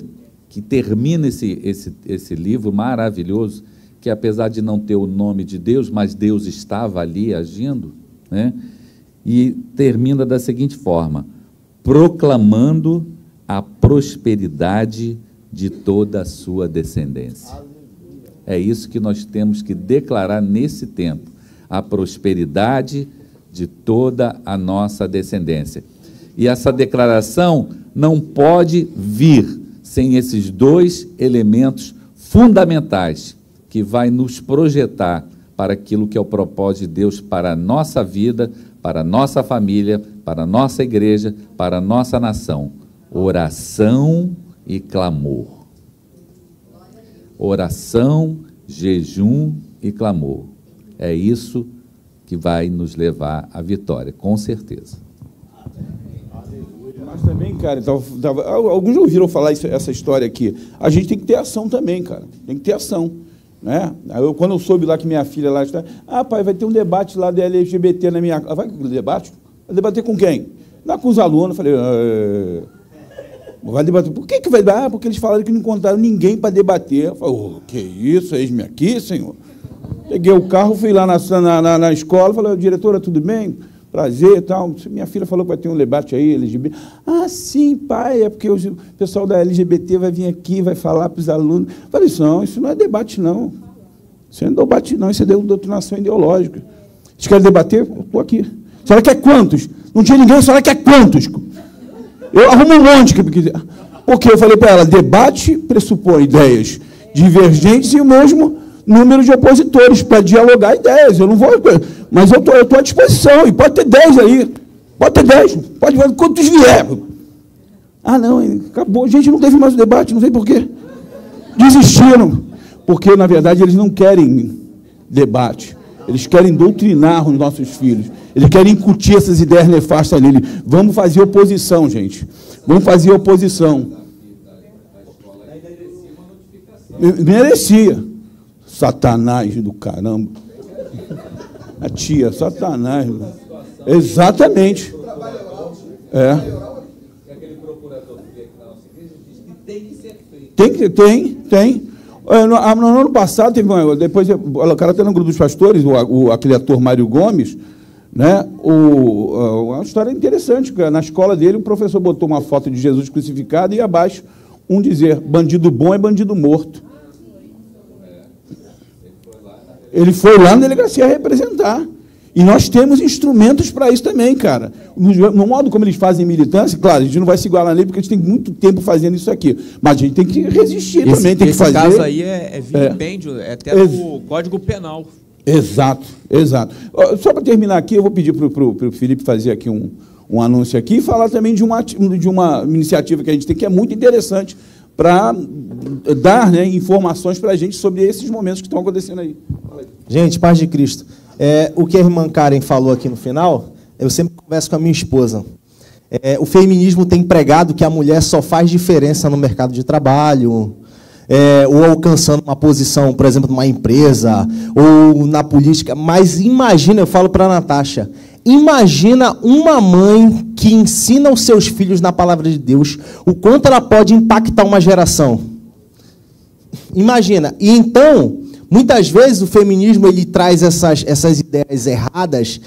que termina esse livro maravilhoso, que apesar de não ter o nome de Deus, mas Deus estava ali agindo, né? E termina da seguinte forma: proclamando a prosperidade de toda a sua descendência. É isso que nós temos que declarar nesse tempo, a prosperidade de toda a nossa descendência. E essa declaração não pode vir sem esses dois elementos fundamentais, que vai nos projetar para aquilo que é o propósito de Deus para a nossa vida, para a nossa família, para a nossa igreja, para a nossa nação. Oração e clamor. Oração, jejum e clamor. É isso que vai nos levar à vitória, com certeza. Mas também, cara, alguns já ouviram falar essa história aqui. A gente tem que ter ação também, cara. Tem que ter ação. Né? Quando eu soube lá que minha filha lá está... pai, vai ter um debate lá da LGBT na minha... Vai debate? Vai debater com quem? Lá com os alunos. Falei... vai debater. Por que vai debater? Porque eles falaram que não encontraram ninguém para debater. Eu falei, que isso? Eis-me aqui, senhor? Peguei o carro, fui lá na escola, falei, diretora, tudo bem? Prazer e tal. Minha filha falou que vai ter um debate aí, LGBT. Sim, pai, é porque o pessoal da LGBT vai vir aqui, vai falar para os alunos. Eu falei, não, isso não é debate, não. Isso não é debate, não, isso é doutrinação ideológica. Vocês querem debater? Eu estou aqui. A senhora quer quantos? Não tinha ninguém, a senhora quer quantos? Eu arrumo um monte. Porque eu falei para ela, debate pressupõe ideias divergentes e o mesmo número de opositores para dialogar ideias. Eu não vou... Mas eu estou à disposição, e pode ter 10 aí. Pode ter 10. Pode ver quantos vier. Não, acabou. Gente, não teve mais o debate, não sei por quê. Desistiram. Porque, na verdade, eles não querem debate. Eles querem doutrinar os nossos filhos. Eles querem incutir essas ideias nefastas nele. Vamos fazer oposição, gente. Vamos fazer oposição. Merecia. Satanás do caramba. A tia, Satanás. Exatamente. Tem. No ano passado, depois o cara está no grupo dos pastores, aquele ator Mário Gomes, né? Uma história interessante. Na escola dele, o professor botou uma foto de Jesus crucificado e abaixo um dizer, bandido bom é bandido morto. Ele foi lá na delegacia representar. E nós temos instrumentos para isso também, cara. No modo como eles fazem militância, claro, a gente não vai se igualar nele porque a gente tem muito tempo fazendo isso aqui. Mas a gente tem que resistir também, tem que fazer. Esse caso aí é vilipêndio, é até do Código Penal. Exato. Só para terminar aqui, eu vou pedir para o Felipe fazer aqui um anúncio aqui e falar também de uma iniciativa que a gente tem, que é muito interessante para dar, né, informações para a gente sobre esses momentos que estão acontecendo aí. Gente, paz de Cristo. O que a irmã Karen falou aqui no final, eu sempre converso com a minha esposa. O feminismo tem pregado que a mulher só faz diferença no mercado de trabalho, ou alcançando uma posição, por exemplo, numa empresa, ou na política. Mas imagina, eu falo para a Natasha, imagina uma mãe que ensina os seus filhos na palavra de Deus, o quanto ela pode impactar uma geração. Imagina. E então, muitas vezes o feminismo ele traz essas ideias erradas,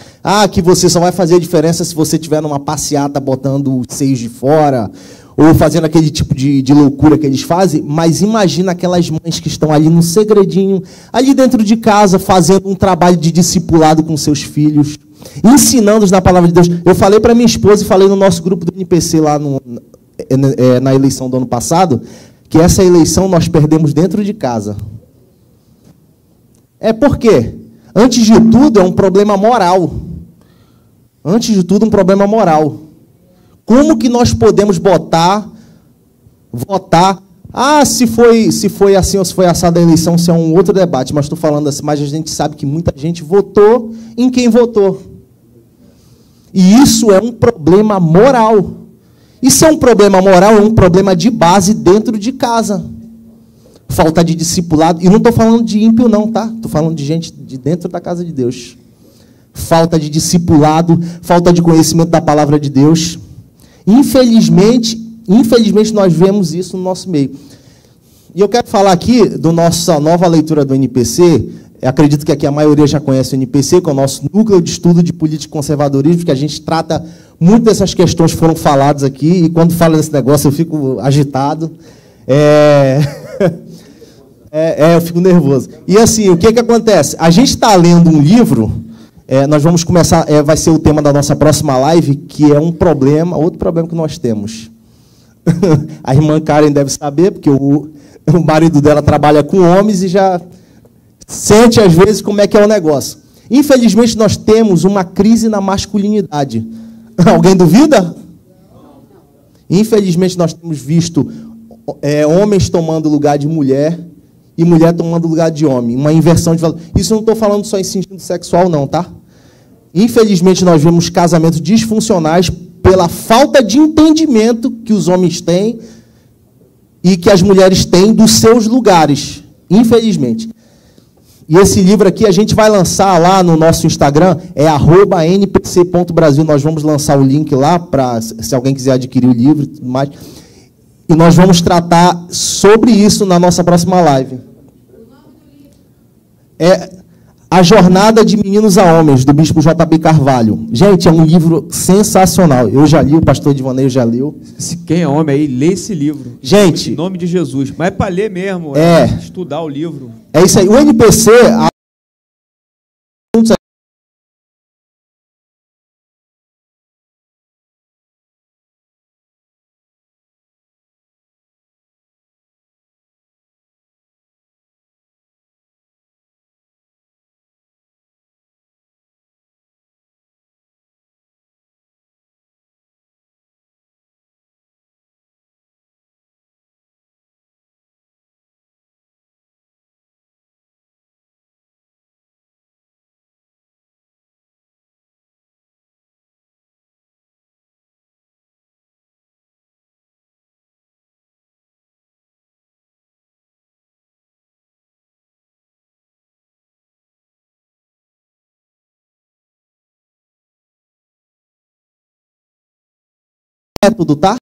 que você só vai fazer a diferença se você estiver numa passeata botando os seios de fora, ou fazendo aquele tipo de loucura que eles fazem, mas imagina aquelas mães que estão ali no segredinho, ali dentro de casa, fazendo um trabalho de discipulado com seus filhos, ensinando-os na palavra de Deus. Eu falei para minha esposa e falei no nosso grupo do NPC lá na eleição do ano passado, que essa eleição nós perdemos dentro de casa. Por quê? Antes de tudo, é um problema moral. Antes de tudo, um problema moral. Como que nós podemos votar, se foi assim ou se foi assada a eleição, isso é um outro debate, mas estou falando assim, mas a gente sabe que muita gente votou em quem votou. E isso é um problema moral. Isso é um problema moral, é um problema de base dentro de casa. Falta de discipulado, e não estou falando de ímpio não, tá? Estou falando de gente de dentro da casa de Deus. Falta de discipulado, falta de conhecimento da palavra de Deus. Infelizmente nós vemos isso no nosso meio. E eu quero falar aqui da nossa nova leitura do NPC. Eu acredito que aqui a maioria já conhece o NPC, que é o nosso núcleo de estudo de política e conservadorismo, que a gente trata muito dessas questões que foram faladas aqui, e quando falo desse negócio eu fico agitado. Eu fico nervoso. E assim, o que acontece? A gente está lendo um livro, nós vamos começar, vai ser o tema da nossa próxima live, que é outro problema que nós temos. A irmã Karen deve saber, porque o marido dela trabalha com homens e já sente às vezes como é que é o negócio. Infelizmente nós temos uma crise na masculinidade. Alguém duvida? Infelizmente nós temos visto homens tomando lugar de mulher e mulher tomando lugar de homem. Uma inversão de valor. Isso eu não estou falando só em sentido sexual, não, tá? Infelizmente, nós vemos casamentos disfuncionais pela falta de entendimento que os homens têm e que as mulheres têm dos seus lugares. Infelizmente. E esse livro aqui a gente vai lançar lá no nosso Instagram, @npc.brasil. Nós vamos lançar o link lá, para se alguém quiser adquirir o livro e tudo mais. E nós vamos tratar sobre isso na nossa próxima live. A Jornada de Meninos a Homens, do Bispo J.B. Carvalho. Gente, é um livro sensacional. Eu já li, o pastor Divaneio já leu. Se quem é homem aí, lê esse livro. Gente, em nome de Jesus. Mas é para ler mesmo, estudar o livro. É isso aí. O NPC... método, tá?